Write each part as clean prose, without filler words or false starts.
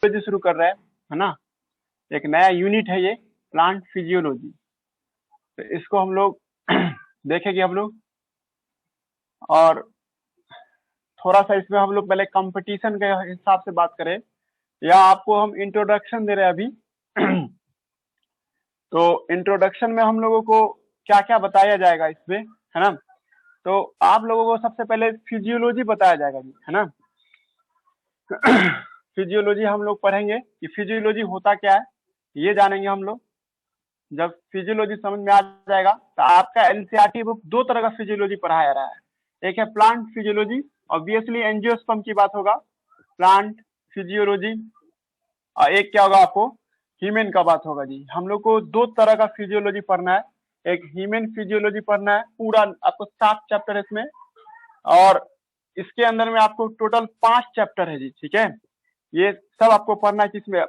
Physiology शुरू कर रहे हैं, है ना। एक नया यूनिट है ये प्लांट फिजियोलॉजी। तो इसको हम लोग देखेंगे हम लोग, और थोड़ा सा इसमें हम लोग पहले कंपटीशन के हिसाब से बात करें, या आपको हम इंट्रोडक्शन दे रहे हैं अभी। तो इंट्रोडक्शन में हम लोगों को क्या क्या बताया जाएगा इसमें, है ना। तो आप लोगों को सबसे पहले फिजियोलॉजी बताया जाएगा जी, है ना। फिजियोलॉजी हम लोग पढ़ेंगे कि फिजियोलॉजी होता क्या है, ये जानेंगे हम लोग। जब फिजियोलॉजी समझ में आ जाएगा तो आपका एनसीईआरटी बुक दो तरह का फिजियोलॉजी पढ़ाया रहा है। एक है प्लांट फिजियोलॉजी, ऑब्वियसली एंजियोस्पर्म की बात होगा, प्लांट फिजियोलॉजी। और एक क्या होगा आपको, ह्यूमन का बात होगा जी। हम लोग को दो तरह का फिजियोलॉजी पढ़ना है। एक ह्यूमन फिजियोलॉजी पढ़ना है, पूरा आपको 7 चैप्टर है इसमें, और इसके अंदर में आपको टोटल 5 चैप्टर है जी, ठीक है। ये सब आपको पढ़ना है किसमें,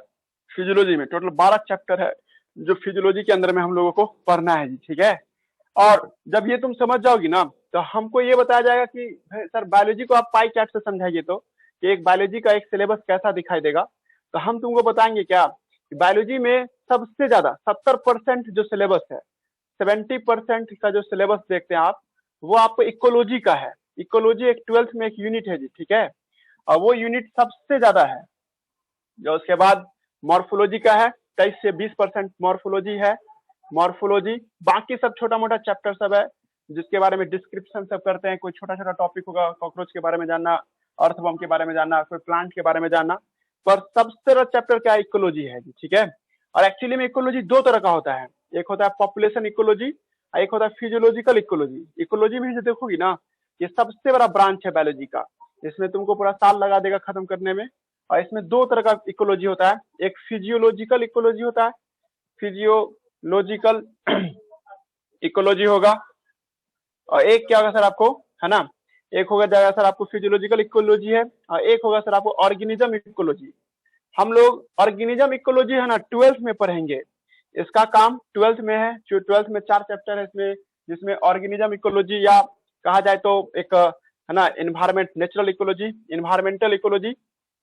फिजियोलॉजी में। टोटल 12 चैप्टर है जो फिजियोलॉजी के अंदर में हम लोगों को पढ़ना है जी, ठीक है। और जब ये तुम समझ जाओगी ना, तो हमको ये बताया जाएगा कि सर बायोलॉजी को आप पाई चार्ट से समझाइए, तो कि एक बायोलॉजी का एक सिलेबस कैसा दिखाई देगा। तो हम तुमको बताएंगे क्या, बायोलॉजी में सबसे ज्यादा 70% जो सिलेबस है, 70% का जो सिलेबस देखते हैं आप, वो आपको इकोलॉजी का है। इकोलॉजी एक 12th में एक यूनिट है जी, ठीक है। और वो यूनिट सबसे ज्यादा है। जो उसके बाद मॉर्फोलॉजी का है, 23 से 20% मॉर्फोलॉजी है। मॉर्फोलॉजी, बाकी सब छोटा मोटा चैप्टर सब है जिसके बारे में डिस्क्रिप्शन सब करते हैं। कोई छोटा छोटा टॉपिक होगा, कॉकरोच के बारे में जानना, अर्थवर्म के बारे में जानना, कोई प्लांट के बारे में जानना, पर सबसे बड़ा चैप्टर क्या इकोलॉजी है जी, ठीक है। और एक्चुअली में इकोलॉजी दो तरह का होता है, एक होता है पॉपुलेशन इकोलॉजी, एक होता है फिजियोलॉजिकल इकोलॉजी। इकोलॉजी में जो देखोगी ना, ये सबसे बड़ा ब्रांच है बायोलॉजी का। इसमें तुमको पूरा साल लगा देगा खत्म करने में। और इसमें दो तरह का इकोलॉजी होता है, एक फिजियोलॉजिकल इकोलॉजी होता है, फिजियोलॉजिकल इकोलॉजी होगा। और एक क्या होगा सर आपको, है ना, एक होगा जाएगा सर आपको फिजियोलॉजिकल इकोलॉजी है, और एक होगा सर आपको ऑर्गेनिज्म इकोलॉजी। हम लोग ऑर्गेनिज्म इकोलॉजी है ना 12th में पढ़ेंगे। इसका काम 12th में है, जो 12th में 4 चैप्टर है इसमें, जिसमें ऑर्गेनिज्म इकोलॉजी, या कहा जाए तो एक है ना environment, natural ecology, environmental ecology,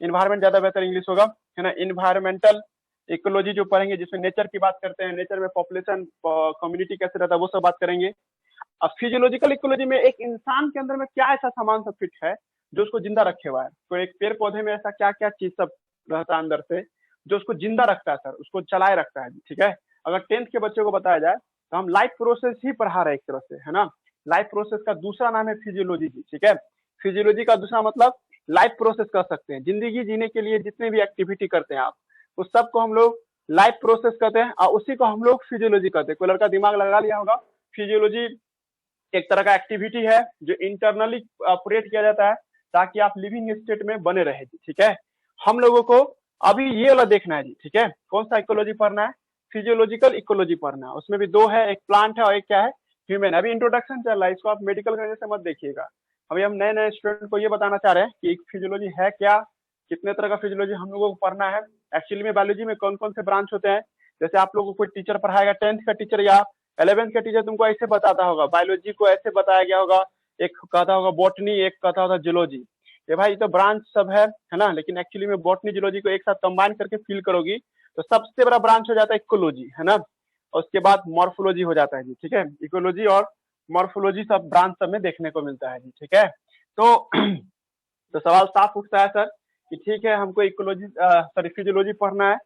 environment ज्यादा बेहतर इंग्लिश होगा, है ना। इन्वायरमेंटल इकोलॉजी जो पढ़ेंगे, जिसमें नेचर की बात करते हैं, नेचर में पॉपुलेशन कम्युनिटी कैसे रहता है, वो सब बात करेंगे। अब फिजियोलॉजिकल इकोलॉजी में एक इंसान के अंदर में क्या ऐसा सामान सब फिट है जो उसको जिंदा रखे हुआ है। तो एक पेड़ पौधे में ऐसा क्या क्या चीज सब रहता है अंदर से जो उसको जिंदा रखता है सर, उसको चलाए रखता है, ठीक है। अगर 10th के बच्चों को बताया जाए तो हम लाइफ प्रोसेस ही पढ़ा रहे हैं एक तरह से, है ना। लाइफ प्रोसेस का दूसरा नाम है फिजियोलॉजी जी, ठीक है। फिजियोलॉजी का दूसरा मतलब लाइफ प्रोसेस कर सकते हैं। जिंदगी जीने के लिए जितने भी एक्टिविटी करते हैं आप, उस सब को हम लोग लाइफ प्रोसेस कहते हैं, और उसी को हम लोग फिजियोलॉजी कहते हैं। कोई लड़का दिमाग लगा लिया होगा, फिजियोलॉजी एक तरह का एक्टिविटी है जो इंटरनली ऑपरेट किया जाता है ताकि आप लिविंग स्टेट में बने रहे, ठीक है। हम लोगों को अभी ये वाला देखना है जी, ठीक है। कौन सा इकोलॉजी पढ़ना है, फिजियोलॉजिकल इकोलॉजी पढ़ना है। उसमें भी दो है, एक प्लांट है और एक क्या है, ह्यूमन। अभी इंट्रोडक्शन चल रहा है, इसको आप मेडिकल करने से मत देखिएगा। अभी हम नए नए स्टूडेंट को ये बताना चाह रहे हैं कि फिजियोलॉजी है क्या, कितने तरह का फिजियोलॉजी हम लोगों को पढ़ना है। एक्चुअली में बायोलॉजी में कौन कौन से ब्रांच होते हैं, जैसे आप लोगों को कोई टीचर पढ़ाएगा, 10th का टीचर या 11th का टीचर तुमको ऐसे बताता होगा, बायोलॉजी को ऐसे बताया गया होगा। एक कहता होगा बॉटनी, एक कहता होगा जूलॉजी। ये भाई तो ब्रांच सब है ना, लेकिन एक्चुअली में बॉटनी जूलॉजी को एक साथ कंबाइन करके फील करोगी तो सबसे बड़ा ब्रांच हो जाता है इकोलॉजी, है ना। और उसके बाद मॉर्फोलॉजी हो जाता है जी, ठीक है। इकोलॉजी और मॉर्फोलॉजी सब ब्रांच सब में देखने को मिलता है जी, ठीक है। तो तो सवाल साफ उठता है सर कि ठीक है हमको इकोलॉजी सॉरी फिजियोलॉजी पढ़ना है।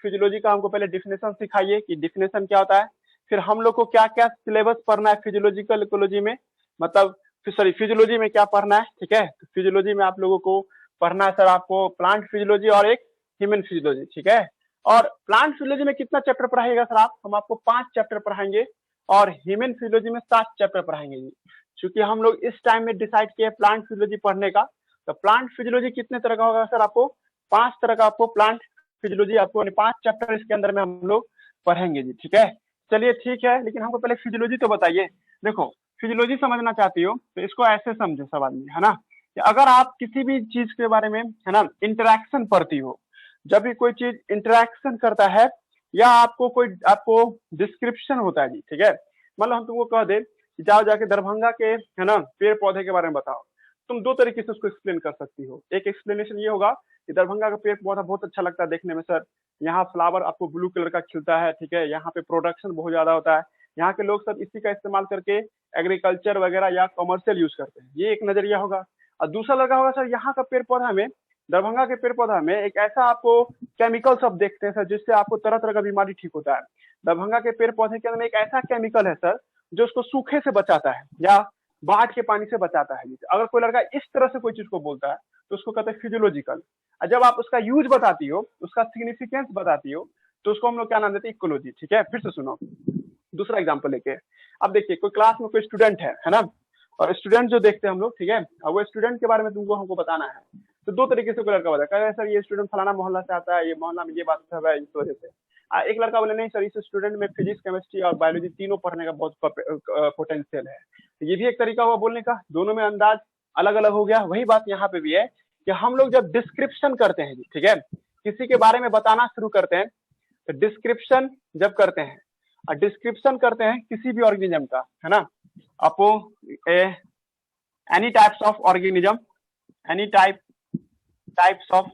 फिजियोलॉजी का हमको पहले डिफिनेशन सिखाइए कि डिफिनेशन क्या होता है, फिर हम लोग को क्या क्या सिलेबस पढ़ना है फिजियोलॉजिकल इकोलॉजी में, मतलब सॉरी फिजियोलॉजी में क्या पढ़ना है, ठीक है। तो फिजियोलॉजी में आप लोगों को पढ़ना है सर आपको प्लांट फिजियोलॉजी और एक ह्यूमन फिजियोलॉजी, ठीक है। और प्लांट फिजियोलॉजी में कितना चैप्टर पढ़ाएगा सर आप, हम आपको 5 चैप्टर पढ़ाएंगे, और ह्यूमन फिजियोलॉजी में 7 चैप्टर पढ़ाएंगे जी। चूंकि हम लोग इस टाइम में डिसाइड किए प्लांट फिजियोलॉजी पढ़ने का, तो प्लांट फिजियोलॉजी कितने तरह का होगा सर, आपको 5 तरह का आपको प्लांट फिजियोलॉजी, आपको 5 चैप्टर इसके अंदर में हम लोग पढ़ेंगे जी, ठीक है। चलिए ठीक है, लेकिन हमको पहले फिजियोलॉजी तो बताइए। देखो फिजियोलॉजी समझना चाहती हो तो इसको ऐसे समझो सब आदमी, है ना, कि अगर आप किसी भी चीज के बारे में, है ना, इंटरेक्शन पढ़ती हो, जब भी कोई चीज इंटरेक्शन करता है या आपको डिस्क्रिप्शन होता है जी, ठीक है। मतलब हम तुमको कह दे कि जाओ जाके दरभंगा के, है ना, पेड़ पौधे के बारे में बताओ, तुम दो तरीके से उसको एक्सप्लेन कर सकती हो। एक एक्सप्लेनेशन ये होगा कि दरभंगा का पेड़ पौधा बहुत अच्छा लगता है देखने में सर, यहाँ फ्लावर आपको ब्लू कलर का खिलता है, ठीक है, यहाँ पे प्रोडक्शन बहुत ज्यादा होता है, यहाँ के लोग सब इसी का इस्तेमाल करके एग्रीकल्चर वगैरह या कमर्शियल यूज करते हैं, ये एक नजरिया होगा। और दूसरा लगा होगा सर यहाँ का पेड़ पौधा में, दरभंगा के पेड़ पौधा में एक ऐसा आपको केमिकल सब देखते हैं सर जिससे आपको तरह तरह का बीमारी ठीक होता है। दरभंगा के पेड़ पौधे के अंदर एक ऐसा केमिकल है सर जो उसको सूखे से बचाता है या बाढ़ के पानी से बचाता है। अगर कोई लड़का इस तरह से कोई चीज को बोलता है तो उसको कहते हैं फिजियोलॉजिकल। और जब आप उसका यूज बताती हो, उसका सिग्निफिकेंस बताती हो, तो उसको हम लोग क्या नाम देते हैं, इकोलॉजी। ठीक है, फिर से सुनो दूसरा एग्जाम्पल लेके। अब देखिए कोई क्लास में कोई स्टूडेंट है ना, और स्टूडेंट जो देखते हैं हम लोग, ठीक है, और वो स्टूडेंट के बारे में तुमको हमको बताना है, तो दो तरीके से कोई लड़का बताया, कह रहे सर ये स्टूडेंट फलाना मोहल्ला से आता है, ये मोहल्ला में ये बात सब है, इस वजह से। एक लड़का बोले नहीं सर इस स्टूडेंट में फिजिक्स केमिस्ट्री और बायोलॉजी तीनों पढ़ने का बहुत पोटेंशियल है। तो ये भी एक तरीका हुआ बोलने का, दोनों में अंदाज अलग अलग हो गया। वही बात यहाँ पे भी है कि हम लोग जब डिस्क्रिप्शन करते हैं, ठीक है, किसी के बारे में बताना शुरू करते हैं, तो डिस्क्रिप्शन जब करते हैं और डिस्क्रिप्शन करते हैं किसी भी ऑर्गेनिज्म का, है ना, आपको any types of organism, any types of,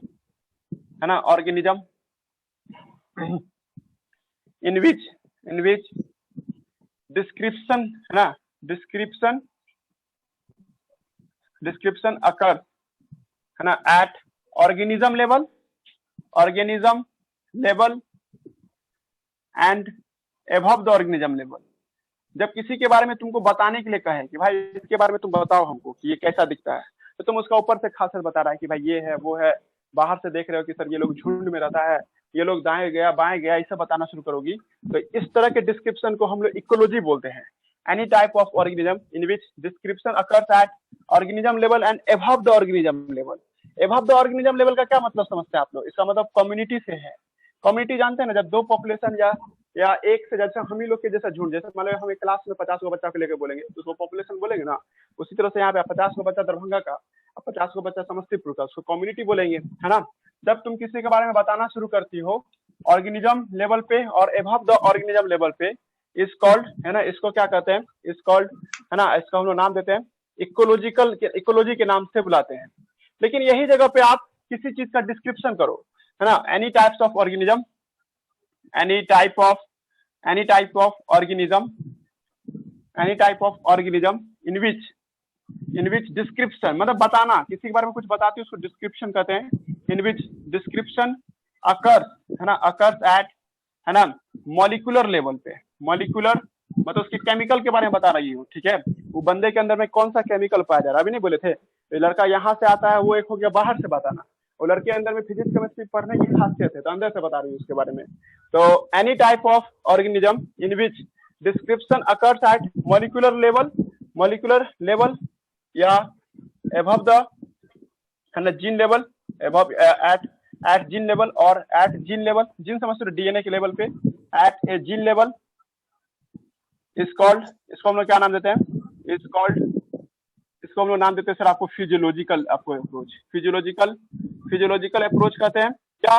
है ना, ऑर्गेनिज्म in which description, है ना, description occurs, है ना, at organism level and above the organism level। जब किसी के बारे में तुमको बताने के लिए कहे कि भाई इसके बारे में तुम बताओ हमको कि ये कैसा दिखता है, तो तुम उसका ऊपर से खासकर बता रहा है कि भाई ये है वो है, बाहर से देख रहे हो कि सर ये लोग झुंड में रहता है, ये लोग दाएं गया बाएं गया, इसे बताना शुरू करोगी, तो इस तरह के डिस्क्रिप्शन को हम लोग इकोलॉजी बोलते हैं। Any type of organism in which description occurs eight organism level and above the organism level. Above the organism level का क्या मतलब समझते हैं आप लोग? इसका मतलब कम्युनिटी से है। कम्युनिटी जानते हैं ना, जब दो पॉपुलेशन या एक से, जैसे हम ही लोग के जैसा झुंड, जैसे मान लो हमें क्लास में 50 को बच्चा को लेकर बोलेंगे तो उसको पॉपुलेशन बोलेंगे ना, उसी तरह से यहाँ पे 50 को बच्चा दरभंगा का, 50 को बच्चा समस्तीपुर का, उसको कम्युनिटी बोलेंगे, है ना। जब तुम किसी के बारे में बताना शुरू करती हो ऑर्गेनिज्म लेवल पे और अबव द ऑर्गेनिज्म लेवल पे, इज कॉल्ड, है ना, इसको क्या कहते हैं, इज कॉल्ड, है ना, इसका हम लोग नाम देते हैं इकोलॉजिकल, इकोलॉजी के नाम से बुलाते हैं। लेकिन यही जगह पे आप किसी चीज का डिस्क्रिप्शन करो, है ना, any types of organism, any type of organism in which description, मतलब बताना, किसी के बारे में कुछ बताती है उसको डिस्क्रिप्शन कहते हैं। इन विच डिस्क्रिप्शन अकर्स, है ना, अकर्स एट, है ना, मॉलिक्यूलर लेवल पे। मॉलिक्यूलर मतलब उसके केमिकल के बारे में बता रही हूँ, ठीक है, वो बंदे के अंदर में कौन सा केमिकल पाया जा रहा है। अभी नहीं बोले थे तो लड़का यहाँ से आता है, वो एक हो गया बाहर से बताना, वो लड़के अंदर में फिजिक्स केमिस्ट्री पढ़ने की खासियत है तो अंदर से बता रही हूँ उसके बारे में। तो any type of organism in which description occurs at molecular level या अबव द, है ना, gene level, above at gene level और एट जीन लेवल, जीन समझते हो डीएनए के लेवल पे, at a gene level is called, इसको हम लोग क्या नाम देते हैं, इज कॉल्ड, इसको हम लोग नाम देते हैं सर आपको फिजियोलॉजिकल आपको अप्रोच, फिजियोलॉजिकल अप्रोच कहते हैं। क्या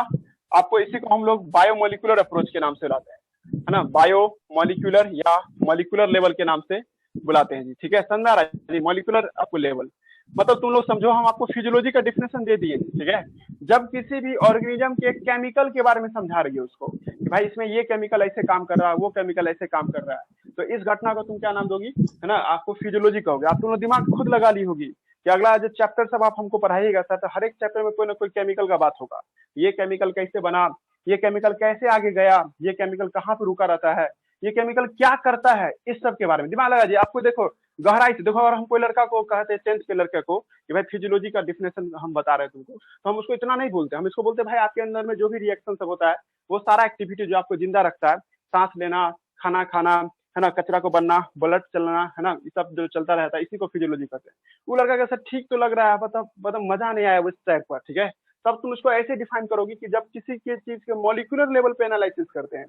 आपको इसी को हम लोग बायोमोलिकुलर अप्रोच के नाम से बुलाते हैं, है ना, बायोमोलिकुलर या मॉलिक्यूलर लेवल के नाम से बुलाते हैं जी, ठीक है, समझ आ रहा है जी, मॉलिक्यूलर आपको लेवल मतलब तुम लोग समझो, हम आपको फिजियोलॉजी का डिफिनेशन दे दिए, ठीक है। जब किसी भी ऑर्गेनिज्म के केमिकल के बारे में समझा रही है उसको कि भाई इसमें ये केमिकल ऐसे काम कर रहा है, वो केमिकल ऐसे काम कर रहा है, तो इस घटना को तुम क्या नाम दोगी, है ना, आपको फिजियोलॉजी कहोगे। आप तुम लोग दिमाग खुद लगा ली होगी कि अगला जो चैप्टर सब आप हमको पढ़ाइएगा सर, तो हर एक चैप्टर में कोई ना कोई केमिकल का बात होगा, ये केमिकल कैसे बना, ये केमिकल कैसे आगे गया, ये केमिकल कहाँ पे रुका रहता है, ये केमिकल क्या करता है, इस सब के बारे में दिमाग लगा जी। आपको देखो गहराई से देखो, और हम कोई लड़का को कहते हैं 10th के लड़के को कि भाई फिजियोलॉजी का डिफिनेशन हम बता रहे हैं तुमको, तो हम उसको इतना नहीं बोलते, हम इसको बोलते हैं भाई आपके अंदर में जो भी रिएक्शन सब होता है, वो सारा एक्टिविटी जो आपको जिंदा रखता है, सांस लेना, खाना खाना, है ना, कचरा को बनना, ब्लड चलना, है ना, ये सब जो चलता रहता है, इसी को फिजियोलॉजी कहते हैं। वो लड़का कैसा ठीक तो लग रहा है, मतलब मजा नहीं आया उस टाइप पर, ठीक है। तब तुम उसको ऐसे डिफाइन करोगी कि जब किसी के चीज के मॉलिक्यूलर लेवल पे एनालिसिस करते हैं,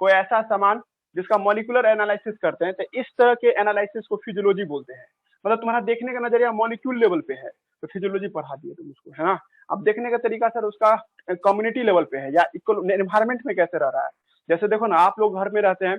कोई ऐसा सामान जिसका मॉलिक्यूलर एनालिसिस करते हैं, तो इस तरह के एनालिसिस को फिजियोलॉजी बोलते हैं। मतलब तुम्हारा देखने का नजरिया मॉलिक्यूल लेवल पे है तो फिजियोलॉजी पढ़ा दिए तुम उसको, है ना। अब देखने का तरीका सर उसका कम्युनिटी लेवल पे है या एनवायरमेंट में कैसे रह रहा है। जैसे देखो ना, आप लोग घर में रहते हैं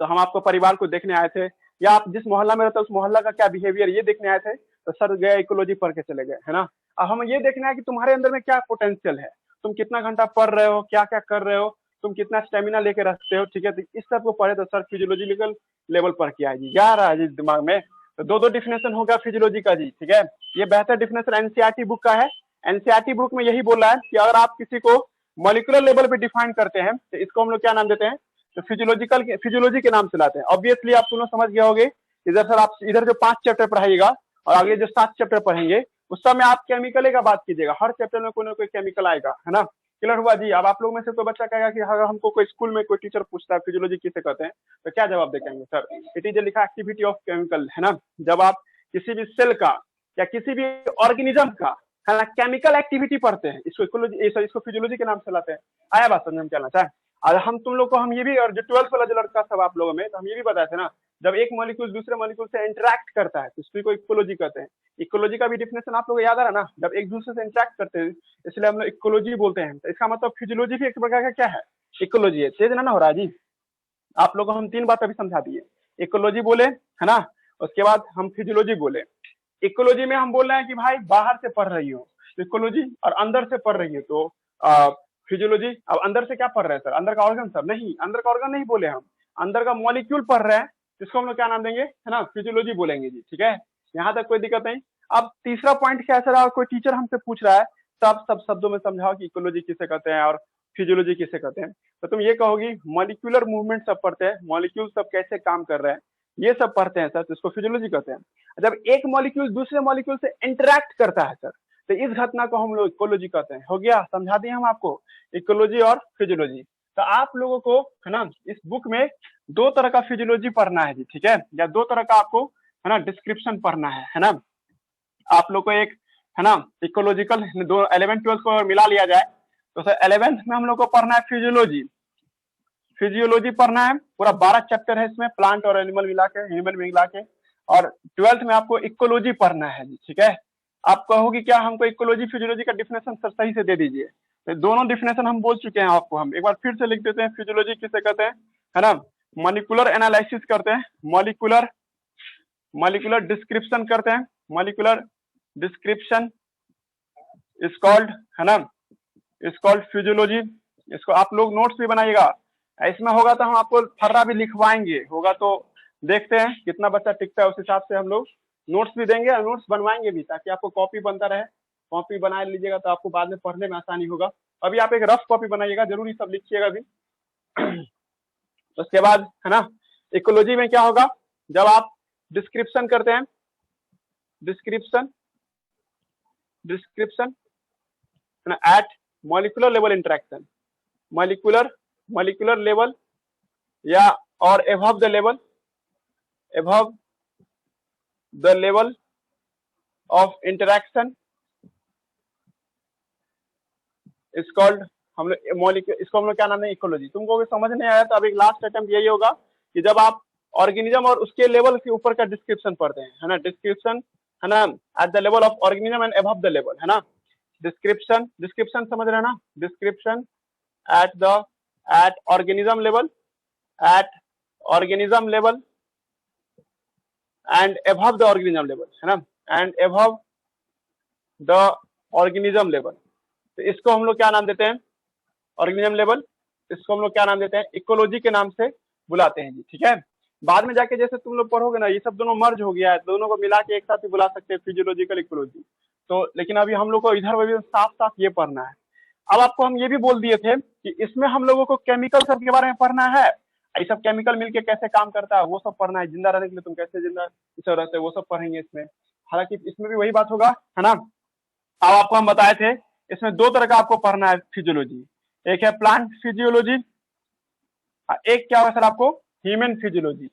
तो हम आपको परिवार को देखने आए थे, या आप जिस मोहल्ला में रहते हैं उस मोहल्ला का क्या बिहेवियर ये देखने आए थे, तो सर गए इकोलॉजी पढ़ के चले गए, है ना। अब हम ये देखना है कि तुम्हारे अंदर में क्या पोटेंशियल है, तुम कितना घंटा पढ़ रहे हो, क्या क्या कर रहे हो, तुम कितना स्टेमिना लेके रखते हो, ठीक है। तो इस सब को पढ़े तो सर फिजियोलॉजिकल लेवल पर क्या है जी, क्या रहा है जी दिमाग में। तो दो दो डिफिनेशन होगा फिजियोलॉजी का जी, ठीक है। ये बेहतर डिफिनेशन एनसीईआरटी बुक का है। एनसीईआरटी बुक में यही बोला है कि अगर आप किसी को मॉलिक्यूलर लेवल पे डिफाइन करते हैं तो इसको हम लोग क्या नाम देते हैं, तो फिजियोलॉजी के नाम से लाते हैं। ऑब्वियसली आप दोनों समझ गए होंगे, इधर सर आप इधर जो 5 चैप्टर पढ़ाइएगा और आगे जो 7 चैप्टर पढ़ेंगे उस समय आप केमिकल का बात कीजिएगा, हर चैप्टर में कोई ना कोई केमिकल आएगा, है ना। क्लियर हुआ जी। अब आप लोग में से कोई बच्चा कहेगा कि अगर हमको कोई स्कूल में कोई टीचर पूछता है फिजियोलॉजी किसे कहते हैं, तो क्या जवाब देंगे सर, इट इज लिखा एक्टिविटी ऑफ केमिकल, है ना। जब आप किसी भी सेल का या किसी भी ऑर्गेनिज्म का, है ना, केमिकल एक्टिविटी पढ़ते हैं, इसको फिजियोलॉजी के नाम से लाते हैं। आया बात समझ में क्या चाहे। और हम तुम लोग को हम ये भी, और जो 12th वाला जो लड़का सब आप लोगों में, तो हम ये भी बताए थे ना, जब एक मॉलिक्यूल दूसरे मॉलिक्यूल से इंटरेक्ट करता है तो इसको को इकोलॉजी कहते हैं। इकोलॉजी का भी डिफिनेशन आप लोग याद आ रहा ना, जब एक दूसरे से इंटरेक्ट करते हैं इसलिए हम लोग इकोलॉजी बोलते हैं। तो इसका मतलब फिजियोलॉजी भी एक प्रकार का क्या है, इकोलॉजी है। तेज ना हो रहा जी, आप लोगों को हम 3 बात अभी समझा दिए, इकोलॉजी बोले, है ना, उसके बाद हम फिजियोलॉजी बोले। इकोलॉजी में हम बोल रहे हैं कि भाई बाहर से पढ़ रही हो इकोलॉजी, और अंदर से पढ़ रही हो तो फिजियोलॉजी। अब अंदर से क्या पढ़ रहे हैं सर, अंदर का ऑर्गन सर, नहीं अंदर का ऑर्गन नहीं बोले हम, अंदर का मॉलिक्यूल पढ़ रहे हैं, जिसको हम लोग क्या नाम देंगे, है ना, फिजियोलॉजी बोलेंगे जी, ठीक है। यहाँ तक कोई दिक्कत नहीं। अब तीसरा पॉइंट क्या है सर, और कोई टीचर हमसे पूछ रहा है सब शब्दों में समझाओ कि इकोलॉजी किसे कहते हैं और फिजियोलॉजी किसे कहते हैं। तो तुम ये कहोगी मॉलिक्यूलर मूवमेंट सब पढ़ते हैं, मॉलिक्यूल सब कैसे काम कर रहे हैं ये सब पढ़ते हैं सर, तो इसको फिजियोलॉजी कहते हैं। जब एक मॉलिक्यूल दूसरे मॉलिक्यूल से इंटरेक्ट करता है सर, तो इस घटना को हम लोग इकोलॉजी कहते हैं। हो गया, समझा दिए हम आपको इकोलॉजी और फिजियोलॉजी। तो आप लोगों को, है ना, इस बुक में 2 तरह का फिजियोलॉजी पढ़ना है जी, ठीक है, या 2 तरह का आपको, है ना, डिस्क्रिप्शन पढ़ना है ना। आप लोग को एक, है ना, इकोलॉजिकल 11th 12th को मिला लिया जाए तो सर 11th में हम लोग को पढ़ना है फिजियोलॉजी पढ़ना है, पूरा 12 चैप्टर है इसमें, प्लांट और एनिमल मिला के, ह्यूमन मिला के। और 12th में आपको इकोलॉजी पढ़ना है जी, ठीक है। आप कहोगे क्या हमको इकोलॉजी फिजियोलॉजी का डिफिनेशन सर सही से दे दीजिए, तो दोनों डिफिनेशन हम बोल चुके हैं आपको। हम एक बार फिर से लिख देते हैं, फिजियोलॉजी किसे कहते हैं, है ना, मॉलिक्यूलर एनालिसिस करते हैं, मॉलिक्यूलर डिस्क्रिप्शन करते हैं, मॉलिक्यूलर डिस्क्रिप्शन इज कॉल्ड, है ना, इज कॉल्ड फिजियोलॉजी। इसको आप लोग नोट्स भी बनाइएगा, इसमें होगा तो हम आपको फर्रा भी लिखवाएंगे, होगा तो देखते हैं कितना बच्चा टिकता है, उस हिसाब से हम लोग नोट्स भी देंगे और नोट्स बनवाएंगे भी, ताकि आपको कॉपी बनता रहे। कॉपी बना लीजिएगा तो आपको बाद में पढ़ने में आसानी होगा। अभी आप एक रफ कॉपी बनाइएगा, जरूरी सब लिखिएगा भी। उसके बाद, है ना, इकोलॉजी में क्या होगा, जब आप डिस्क्रिप्शन करते हैं, डिस्क्रिप्शन है ना, at molecular level interaction, molecular level या और above the level of interaction is called, हम लोग इसको हम लोग क्या नाम है, इकोलॉजी। तुमको भी समझ नहीं आया तो अब एक लास्ट अटेम्प्ट यही होगा कि जब आप ऑर्गेनिज्म और उसके लेवल के ऊपर का डिस्क्रिप्शन पढ़ते हैं, है ना, डिस्क्रिप्शन, है ना, at the level of organism and above the level, है ना, डिस्क्रिप्शन समझ रहे हैं ना, description at organism level and above the organism level, है ना, and above the organism level. तो इसको हम लोग क्या नाम देते हैं, ऑर्गेनिज्म लेवल, इसको हम लोग क्या नाम देते हैं, इकोलॉजी के नाम से बुलाते हैं जी, ठीक है। बाद में जाके जैसे तुम लोग पढ़ोगे ना, ये सब दोनों मर्ज हो गया है, दोनों को मिला के एक साथ ही बुला सकते हैं, फिजियोलॉजिकल इकोलॉजी। तो लेकिन अभी हम लोग को इधर वही साफ साफ ये पढ़ना है। अब आपको हम ये भी बोल दिए थे कि इसमें हम लोगों को केमिकल सब के बारे में पढ़ना है, ये सब केमिकल मिलके कैसे काम करता है वो सब पढ़ना है, जिंदा रहने के लिए तुम कैसे जिंदा रहते हैं वो सब पढ़ेंगे इसमें। हालांकि इसमें भी वही बात होगा, है ना। अब आपको हम बताए थे इसमें 2 तरह का आपको पढ़ना है फिजियोलॉजी, एक है प्लांट फिजियोलॉजी, एक क्या होगा सर आपको, ह्यूमन फिजियोलॉजी।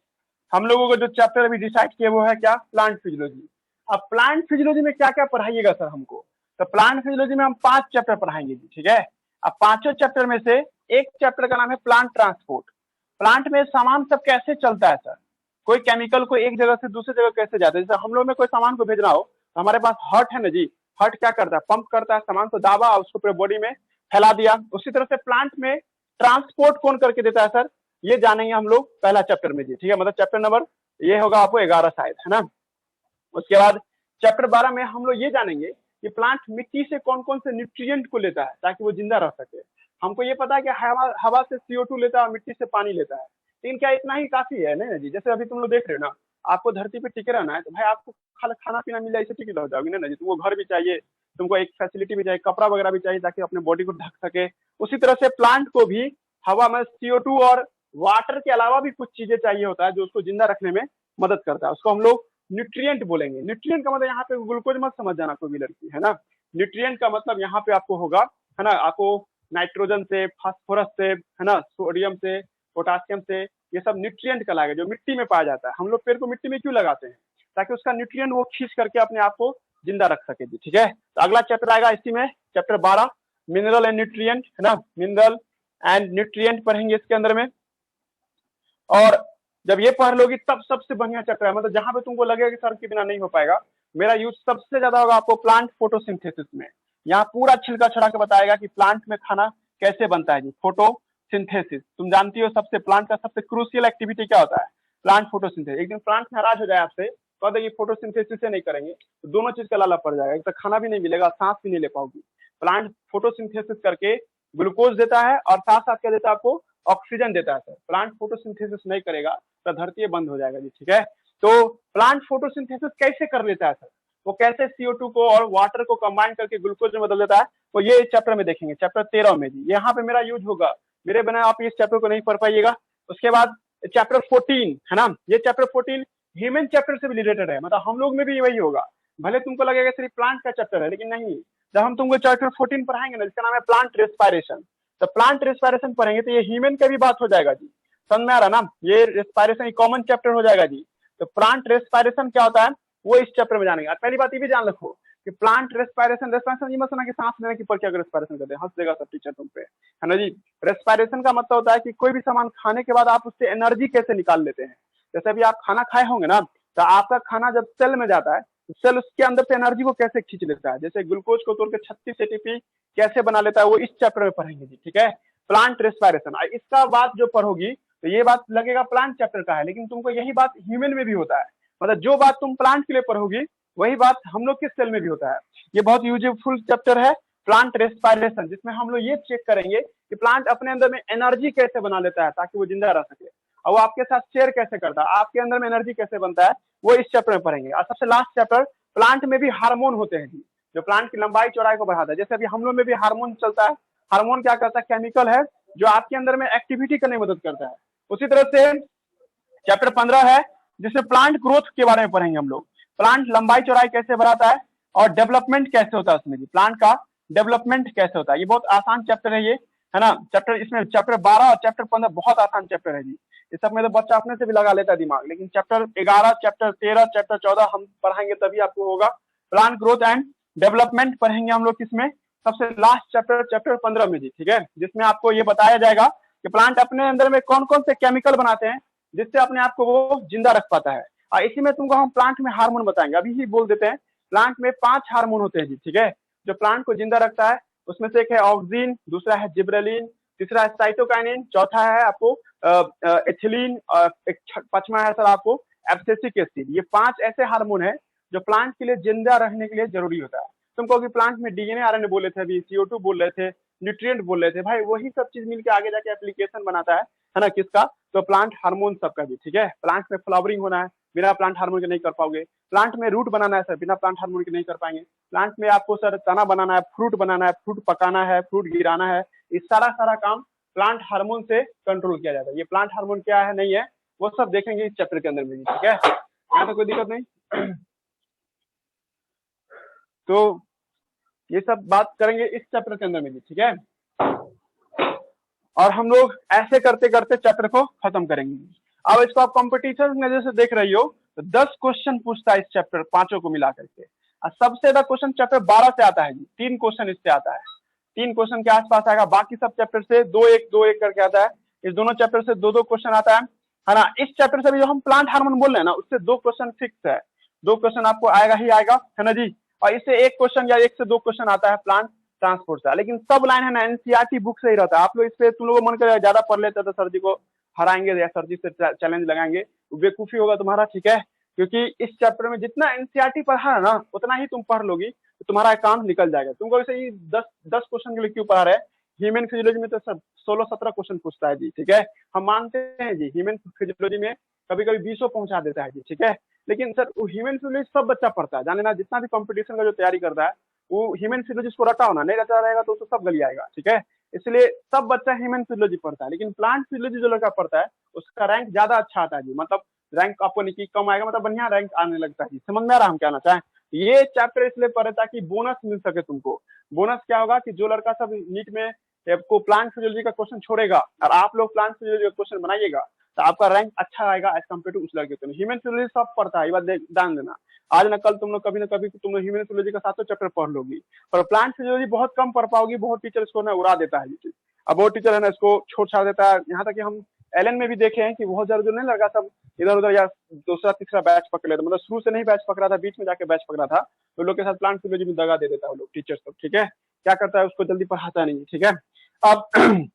हम लोगों को जो चैप्टर अभी डिसाइड किए वो है क्या, प्लांट फिजियोलॉजी। अब प्लांट फिजियोलॉजी में क्या क्या पढ़ाइएगा सर हमको, तो प्लांट फिजियोलॉजी में हम 5 चैप्टर पढ़ाएंगे जी, ठीक है। अब 5 चैप्टर में से एक चैप्टर का नाम है प्लांट ट्रांसपोर्ट। प्लांट में सामान सब कैसे चलता है सर, कोई केमिकल को एक जगह से दूसरी जगह कैसे जाता है। जैसे हम लोग में कोई सामान को भेजना हो तो हमारे पास हर्ट है ना जी, हर्ट क्या करता है, पंप करता है, सामान को दाबा और उसको पूरे बॉडी में फैला दिया। उसी तरह से प्लांट में ट्रांसपोर्ट कौन करके देता है सर, ये जानेंगे हम लोग पहला चैप्टर में जी, ठीक है। मतलब चैप्टर नंबर ये होगा आपको 11 शायद, है ना। उसके बाद चैप्टर 12 में हम लोग ये जानेंगे कि प्लांट मिट्टी से कौन कौन से न्यूट्रिएंट को लेता है ताकि वो जिंदा रह सके। हमको ये पता है कि हवा से CO2 लेता है और मिट्टी से पानी लेता है, लेकिन क्या इतना ही काफी है? नहीं जी, जैसे अभी तुम लोग देख रहे हो ना, आपको धरती पे टिके रहना है तो भाई आपको खाना पीना मिल जाए इससे टिके रह जाओगे ना जी। तुमको घर भी चाहिए, तुमको एक फैसिलिटी भी चाहिए, कपड़ा वगैरह भी चाहिए ताकि अपने बॉडी को ढक सके। उसी तरह से प्लांट को भी हवा में CO2 और वाटर के अलावा भी कुछ चीजें चाहिए होता है जो उसको जिंदा रखने में मदद करता है। उसको हम लोग न्यूट्रिएंट बोलेंगे। न्यूट्रिएंट का मतलब यहाँ पे ग्लूकोज मत समझ जाना कोई भी लड़की, है ना। न्यूट्रिएंट का मतलब यहाँ पे आपको होगा, है ना, आपको नाइट्रोजन से, फास्फोरस से, है ना, सोडियम से, पोटासियम से, ये सब न्यूट्रिएंट कहलाएगा जो मिट्टी में पाया जाता है। हम लोग पेड़ को मिट्टी में क्यों लगाते हैं? ताकि उसका न्यूट्रिएंट वो खींच करके अपने आप को जिंदा रख सके जी। ठीक है, तो अगला चैप्टर आएगा इसी में, चैप्टर 12 मिनरल एंड न्यूट्रिएंट, है ना, मिनरल एंड न्यूट्रिएंट पढ़ेंगे इसके अंदर में। और जब ये पढ़ लोगी तब सबसे बढ़िया चैप्टर है, मतलब जहां पे तुमको लगेगा कि सर के बिना नहीं हो पाएगा, मेरा यूज सबसे ज्यादा होगा आपको प्लांट फोटोसिंथेसिस में। यहाँ पूरा छिलका छड़ा के बताएगा कि प्लांट में खाना कैसे बनता है जी। फोटोसिंथेसिस तुम जानती हो, सबसे प्लांट का सबसे क्रूशियल एक्टिविटी क्या होता है? Plant photosynthesis. एक दिन प्लांट नाराज हो जाए आपसे, कह दे फोटोसिंथेसिस से नहीं करेंगे तो दोनों चीज का लाला पड़ जाएगा, एक तो खाना भी नहीं मिलेगा, सांस भी नहीं ले पाओगी। प्लांट फोटोसिंथेसिस करके ग्लूकोज देता है और साथ साथ क्या देता है आपको? ऑक्सीजन देता है। सर प्लांट फोटोसिंथेसिस नहीं करेगा तो धरती बंद हो जाएगा जी। ठीक है, तो प्लांट फोटोसिंथेसिस कैसे कर लेता है सर? वो कैसे CO2 को और वाटर को कंबाइन करके ग्लूकोज में बदल देता है, तो ये इस चैप्टर में देखेंगे, चैप्टर 13 में जी। यहाँ पे मेरा यूज होगा, मेरे बिना आप इस चैप्टर को नहीं पढ़ पाइएगा। उसके बाद चैप्टर 14, है ना, ये चैप्टर 14 ह्यूमन चैप्टर से भी रिलेटेड है, मतलब हम लोग में भी वही होगा। भले तुमको लगेगा सिर्फ प्लांट का चैप्टर है, लेकिन नहीं, जब हम तुमको चैप्टर 14 पढ़ाएंगे ना, जिसका नाम है प्लांट रेस्पायरेशन, तो प्लांट रेस्पायरेशन पढ़ेंगे तो ये ह्यूमन का भी बात हो जाएगा जी। समझ में आ रहा ना, ये रेस्पायरेशन कॉमन चैप्टर हो जाएगा जी। तो प्लांट रेस्पायरेशन क्या होता है वो इस चैप्टर में जानेंगे। पहली बात ये भी जान रखो कि प्लांट रेस्पायरेशन ये मत सुना कि सांस लेने की प्रक्रिया का रेस्पायरेशन करते हैं, हंस देगा सब टीचर तुम पे, है ना जी। रेस्पायरेशन का मतलब होता है कि कोई भी सामान खाने के बाद आप उससे एनर्जी कैसे निकाल लेते हैं। जैसे अभी आप खाना खाए होंगे ना, तो आपका खाना जब सेल में जाता है तो सेल उसके अंदर से एनर्जी को कैसे खींच लेता है, जैसे ग्लूकोज को तोड़ के 36 ATP कैसे बना लेता है, वो इस चैप्टर में पढ़ेंगे जी। ठीक है, प्लांट रेस्पायरेशन। इसका बात जो पढ़ोगी तो ये बात लगेगा प्लांट चैप्टर का है, लेकिन तुमको यही बात ह्यूमन में भी होता है। मतलब जो बात तुम प्लांट के लिए पढ़ोगी वही बात हम लोग के सेल में भी होता है। ये बहुत यूजफुल चैप्टर है प्लांट रेस्पायरेशन, जिसमें हम लोग ये चेक करेंगे कि प्लांट अपने अंदर में एनर्जी कैसे बना लेता है ताकि वो जिंदा रह सके, और वो आपके साथ शेयर कैसे करता है, आपके अंदर में एनर्जी कैसे बनता है, वो इस चैप्टर में पढ़ेंगे। और सबसे लास्ट चैप्टर, प्लांट में भी हार्मोन होते हैं जी, जो प्लांट की लंबाई चौड़ाई को बढ़ाता है। जैसे अभी हम लोग में भी हार्मोन चलता है। हार्मोन क्या करता है? केमिकल है जो आपके अंदर में एक्टिविटी करने में मदद करता है। उसी तरह से चैप्टर 15 है जिसमें प्लांट ग्रोथ के बारे में पढ़ेंगे हम लोग। प्लांट लंबाई चौड़ाई कैसे बढ़ाता है और डेवलपमेंट कैसे होता है उसमें जी, प्लांट का डेवलपमेंट कैसे होता है। ये बहुत आसान चैप्टर है ये, है ना। चैप्टर इसमें चैप्टर 12 और चैप्टर 15 बहुत आसान चैप्टर है जी। इस सब में तो बच्चा अपने से भी लगा लेता है दिमाग, लेकिन चैप्टर 11, चैप्टर 13, चैप्टर 14 हम पढ़ाएंगे तभी आपको होगा। प्लांट ग्रोथ एंड डेवलपमेंट पढ़ेंगे हम लोग किसमें? सबसे लास्ट चैप्टर, चैप्टर 15 में जी। ठीक है, जिसमें आपको ये बताया जाएगा कि प्लांट अपने अंदर में कौन कौन से केमिकल बनाते हैं जिससे अपने आप को वो जिंदा रख पाता है। और इसी में तुमको हम प्लांट में हार्मोन बताएंगे, अभी ही बोल देते हैं। प्लांट में 5 हार्मोन होते हैं जी। ठीक है, जो प्लांट को जिंदा रखता है उसमें से एक है ऑक्सीन, दूसरा है जिब्रेलिन, तीसरा है साइटोकाइनिन, चौथा है आपको एथिलीन, और एक पांचवा है सर आपको एब्सिसिक एसिड। ये 5 ऐसे हार्मोन है जो प्लांट के लिए जिंदा रहने के लिए जरूरी होता है। तुमको कि प्लांट में DNA RNA बोले थे, अभी CO2 बोल रहे थे, न्यूट्रिएंट बोल रहे थे, भाई वही सब चीज मिलकर आगे जाके एप्लीकेशन बनाता है ना, किसका? तो प्लांट हार्मोन सबका जी। ठीक है, प्लांट में फ्लावरिंग होना है, बिना प्लांट हार्मोन के नहीं कर पाओगे। प्लांट में रूट बनाना है सर, बिना प्लांट हार्मोन के नहीं कर पाएंगे। प्लांट में आपको सर तना बनाना है, फ्रूट बनाना है, फ्रूट पकाना है, फ्रूट गिराना है, ये सारा काम प्लांट हार्मोन से कंट्रोल किया जाता है। ये प्लांट हार्मोन क्या है नहीं है वो सब देखेंगे इस चैप्टर के अंदर में। ठीक है, यहाँ तो कोई दिक्कत नहीं। तो ये सब बात करेंगे इस चैप्टर के अंदर में भी। ठीक है, और हम लोग ऐसे करते करते चैप्टर को खत्म करेंगे। अब इसको आप कॉम्पिटिशन नजर से देख रही हो तो 10 क्वेश्चन पूछता है इस चैप्टर पांचों को मिला करके, और सबसे ज्यादा क्वेश्चन चैप्टर 12 से आता है जी। 3 क्वेश्चन इससे आता है, 3 क्वेश्चन के आसपास आएगा। बाकी सब चैप्टर से 2-1 करके आता है। इस दोनों चैप्टर से 2-2 क्वेश्चन आता है ना। इस चैप्टर से भी जो हम प्लांट हार्मोन बोल रहे हैं ना, उससे 2 क्वेश्चन फिक्स है, 2 क्वेश्चन आपको आएगा ही आएगा, है ना जी। और इससे 1 क्वेश्चन या 1 से 2 क्वेश्चन आता है प्लांट ट्रांसपोर्ट से, लेकिन सब लाइन है ना NCERT बुक से ही रहता है। आप लोग इस पे तुम लोगों को मन कर ज्यादा पढ़ लेते तो सर जी को हराएंगे या सर जी से चैलेंज लगाएंगे, बेवकूफी होगा तुम्हारा। ठीक है, क्योंकि इस चैप्टर में जितना एनसीईआरटी पढ़ा है ना उतना ही तुम पढ़ लोगी तो तुम्हारा काम निकल जाएगा। तुमको वैसे ही 10 क्वेश्चन के लिए क्यों पढ़ा रहे हैं, ह्यूमन फिजियोलॉजी में तो सब 16-17 क्वेश्चन पूछता है जी, ठीक है। हम मानते हैं जी ह्यूमन फिजियोलॉजी में कभी कभी 20 पहुंचा देता है जी, ठीक है। लेकिन सर वो ह्यूमन फिजियोलॉजी सब बच्चा पढ़ता है, जाने ना जितना भी कंपटीशन का जो तैयारी करता है वो ह्यूमन फिजियोलॉजी को रटा होना, नहीं रटा रहेगा तो उसको सब गली आएगा, ठीक है। इसलिए सब बच्चा ह्यूमन फिजियोलॉजी पढ़ता है, लेकिन प्लांट फिजियोलॉजी जो लड़का पढ़ता है उसका रैंक ज्यादा अच्छा आता है जी, मतलब रैंक आपको नहीं कम आएगा, मतलब बढ़िया रैंक आने लगता है जी। समझ में आ रहा हम कहना चाहें, ये चैप्टर इसलिए पढ़े ताकि बोनस मिल सके तुमको। बोनस क्या होगा कि जो लड़का सब नीट में आपको प्लांट फिजियोलॉजी का क्वेश्चन छोड़ेगा और आप लोग प्लांट फिजियोलॉजी का क्वेश्चन बनाइएगा तो आपका रैंक अच्छा आएगा एज कम्पेयर टू उस लड़के को। ह्यूमन फिजियोलॉजी सब पढ़ता है, ये बात ध्यान देना। आज न कल तुम लोग कभी न कभी तुम लोग ह्यूमन फिजियोलॉजी का 7 चैप्टर पढ़ लोगी, पर प्लांट फिजियोलॉजी बहुत कम पढ़ पाओगी। बहुत टीचर इसको ना उड़ा देता है, अब बहुत टीचर है ना इसको छोड़ छाड़ देता है। यहाँ तक कि हम एलएन में भी देखे हैं कि बहुत ज्यादा नहीं लगा, सब इधर उधर या दूसरा तीसरा बैच पकड़ लेता, मतलब शुरू से नहीं बैच पकड़ा था, बीच में जाके बैच पकड़ा था, तो लोग के साथ प्लांट फिजियोलॉजी में दगा दे देता है वो लोग टीचर सब, ठीक है। क्या करता है उसको जल्दी पढ़ाता नहीं, ठीक है। अब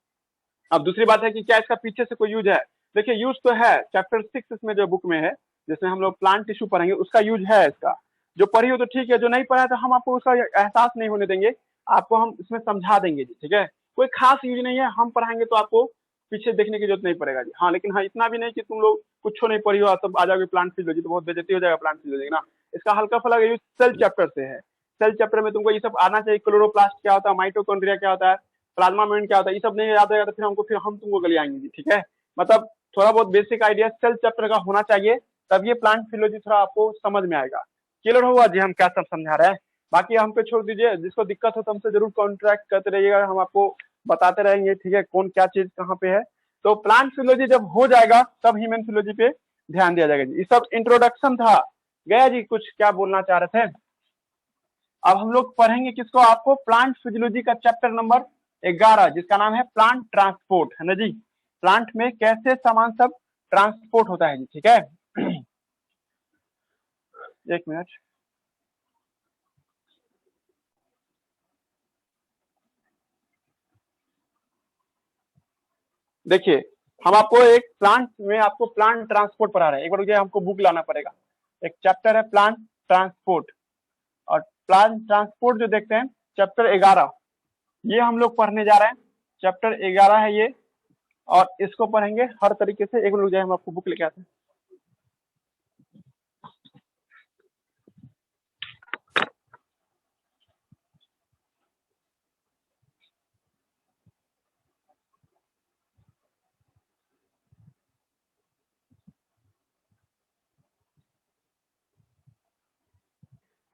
अब दूसरी बात है कि क्या इसका पीछे से कोई यूज है। देखिए यूज तो है, चैप्टर 6 इसमें जो बुक में है जिसमें हम लोग प्लांट टिश्यू पढ़ेंगे उसका यूज है इसका। जो पढ़ी हो तो ठीक है, जो नहीं पढ़ा है तो हम आपको उसका एहसास नहीं होने देंगे, आपको हम इसमें समझा देंगे जी, ठीक है। कोई खास यूज नहीं है, हम पढ़ाएंगे तो आपको पीछे देखने की जरूरत नहीं पड़ेगा जी। हाँ लेकिन हाँ इतना भी नहीं कि तुम लोग कुछ नहीं पढ़ी हो तब आ जाओगे प्लांट फिजियोलॉजी, तो बहुत बेइज्जती हो जाएगा प्लांट फिजियोलॉजी ना। इसका हल्का फुल्का यूज सेल चैप्टर से है। सेल चैप्टर में तुमको ये सब आना चाहिए, क्लोरोप्लास्ट क्या होता है, माइटोकॉन्ड्रिया क्या होता है, प्लाज्मा मेम्ब्रेन क्या होता है, ये सब नहीं याद रहेगा तो फिर हम तुमको गली आएंगे जी, ठीक है। मतलब थोड़ा बहुत बेसिक आइडिया सेल चैप्टर का होना चाहिए, तब ये प्लांट फिजियोलॉजी थोड़ा आपको समझ में आएगा। क्लियर होगा जी हम क्या सब समझा रहे हैं। बाकी हम पे छोड़ दीजिए, जिसको दिक्कत हो तो हमसे जरूर कॉन्ट्रैक्ट करते रहिएगा, हम आपको बताते रहेंगे, ठीक है, कौन क्या चीज कहाँ पे है। तो प्लांट फिजियोलॉजी जब हो जाएगा तब ह्यूमन फिजियोलॉजी पे ध्यान दिया जाएगा जी। ये सब इंट्रोडक्शन था। गया जी कुछ क्या बोलना चाह रहे थे। अब हम लोग पढ़ेंगे किसको, आपको प्लांट फिजियोलॉजी का चैप्टर नंबर 11 जिसका नाम है प्लांट ट्रांसपोर्ट, है ना जी। प्लांट में कैसे सामान सब ट्रांसपोर्ट होता है जी, ठीक है। एक मिनट, देखिए हम आपको एक प्लांट में आपको प्लांट ट्रांसपोर्ट पढ़ा रहे हैं। एक बार हमको बुक लाना पड़ेगा, एक चैप्टर है प्लांट ट्रांसपोर्ट, और प्लांट ट्रांसपोर्ट जो देखते हैं चैप्टर 11 ये हम लोग पढ़ने जा रहे हैं। चैप्टर 11 है ये, और इसको पढ़ेंगे हर तरीके से। एक मिनट हम आपको बुक लेके आते हैं।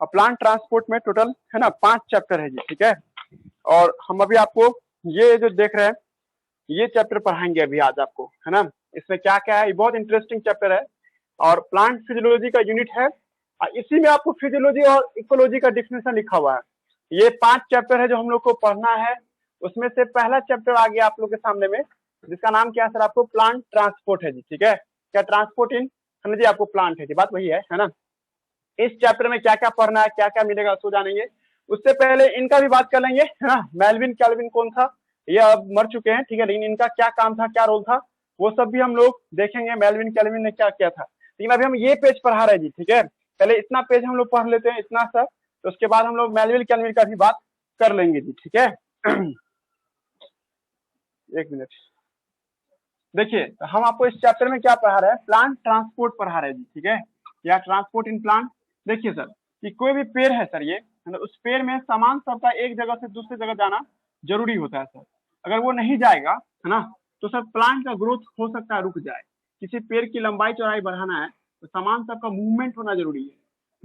और प्लांट ट्रांसपोर्ट में टोटल है ना 5 चैप्टर है जी, ठीक है। और हम अभी आपको ये जो देख रहे हैं ये चैप्टर पढ़ाएंगे अभी आज आपको, है ना। इसमें क्या क्या है, ये बहुत इंटरेस्टिंग चैप्टर है और प्लांट फिजियोलॉजी का यूनिट है। इसी में आपको फिजियोलॉजी और इकोलॉजी का डिफिनेशन लिखा हुआ है। ये 5 चैप्टर है जो हम लोग को पढ़ना है। उसमें से पहला चैप्टर आ गया आप लोग के सामने में, जिसका नाम क्या है सर, आपको प्लांट ट्रांसपोर्ट है जी, ठीक है। क्या ट्रांसपोर्ट इन, है ना जी, आपको प्लांट है जी, बात वही है ना। इस चैप्टर में क्या क्या पढ़ना है, क्या क्या मिलेगा उसको जानेंगे। उससे पहले इनका भी बात कर लेंगे, है ना। मेल्विन कैल्विन कौन था, ये अब मर चुके हैं, ठीक है, लेकिन इनका क्या काम था, क्या रोल था, वो सब भी हम लोग देखेंगे। मेल्विन कैल्विन ने क्या किया था। लेकिन अभी हम ये पेज पढ़ा रहे हैं जी, ठीक है। पहले इतना पेज हम लोग पढ़ लेते हैं, इतना सा, तो उसके बाद हम लोग मेल्विन कैल्विन का भी बात कर लेंगे जी, ठीक है। एक मिनट, देखिए हम आपको इस चैप्टर में क्या पढ़ा रहे हैं, प्लांट ट्रांसपोर्ट पढ़ा रहे हैं जी, ठीक है। या ट्रांसपोर्ट इन प्लांट। देखिए सर कि कोई भी पेड़ है सर, ये उस पेड़ में सामान सबका एक जगह से दूसरी जगह जाना जरूरी होता है सर। अगर वो नहीं जाएगा, है ना, तो सर प्लांट का ग्रोथ हो सकता है रुक जाए। किसी पेड़ की लंबाई चौड़ाई बढ़ाना है तो सामान सबका मूवमेंट होना जरूरी है।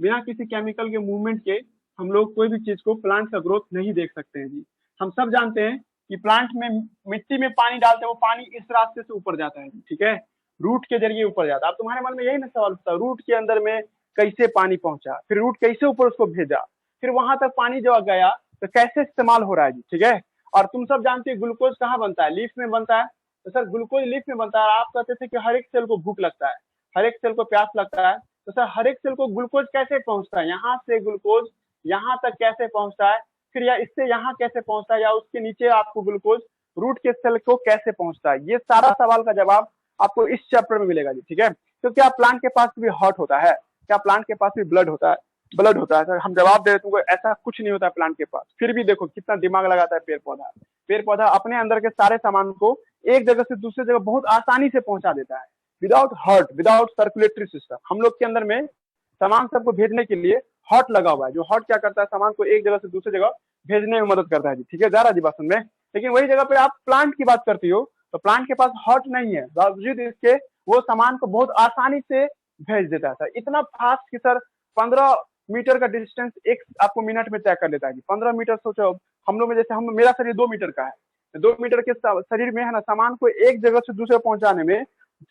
बिना किसी केमिकल के मूवमेंट के हम लोग कोई भी चीज को, प्लांट का ग्रोथ नहीं देख सकते हैं जी। हम सब जानते हैं कि प्लांट में मिट्टी में पानी डालते हैं, वो पानी इस रास्ते से ऊपर जाता है, ठीक है, रूट के जरिए ऊपर जाता है। अब तुम्हारे मन में यही ना सवाल होता है, रूट के अंदर में कैसे पानी पहुंचा, फिर रूट कैसे ऊपर उसको भेजा, फिर वहां तक पानी जो गया तो कैसे इस्तेमाल हो रहा है जी, ठीक है। और तुम सब जानते हैं ग्लूकोज कहाँ बनता है, लीफ में बनता है। तो सर ग्लूकोज लीफ में बनता है। आप कहते थे कि हर एक सेल को भूख लगता है, हर एक सेल को प्यास लगता है, तो सर हर एक सेल को ग्लूकोज कैसे पहुंचता है, यहाँ से ग्लूकोज यहाँ तक कैसे पहुंचता है, फिर या इससे यहाँ कैसे पहुंचता है, या उसके नीचे आपको ग्लूकोज रूट के सेल को कैसे पहुंचता है। ये सारा सवाल का जवाब आपको इस चैप्टर में मिलेगा जी, ठीक है। तो क्या प्लांट के पास भी हार्ट होता है, क्या प्लांट के पास भी ब्लड होता है? ब्लड होता है सर। हम जवाब दे रहे तुमको ऐसा कुछ नहीं होता है प्लांट के पास। फिर भी देखो कितना दिमाग लगाता है पेड़ पौधा। पेड़ पौधा अपने अंदर के सारे सामान को एक जगह से दूसरी जगह बहुत आसानी से पहुंचा देता है, without heart, without circulatory system. हम लोग के अंदर में सामान सबको भेजने के लिए हार्ट लगा हुआ है, जो हार्ट क्या करता है, सामान को एक जगह से दूसरी जगह भेजने में मदद करता है जी। ठीक है, जा रहा जी बात सुन में। लेकिन वही जगह पे आप प्लांट की बात करती हो तो प्लांट के पास हार्ट नहीं है, बावजूद इसके वो सामान को बहुत आसानी से भेज देता है सर। इतना फास्ट कि सर 15 मीटर का डिस्टेंस एक आपको मिनट में तय कर लेता है जी। 15 मीटर सोचो, हम लोग में जैसे हम, मेरा शरीर 2 मीटर का है, 2 मीटर के शरीर में है ना, सामान को एक जगह से दूसरे पहुंचाने में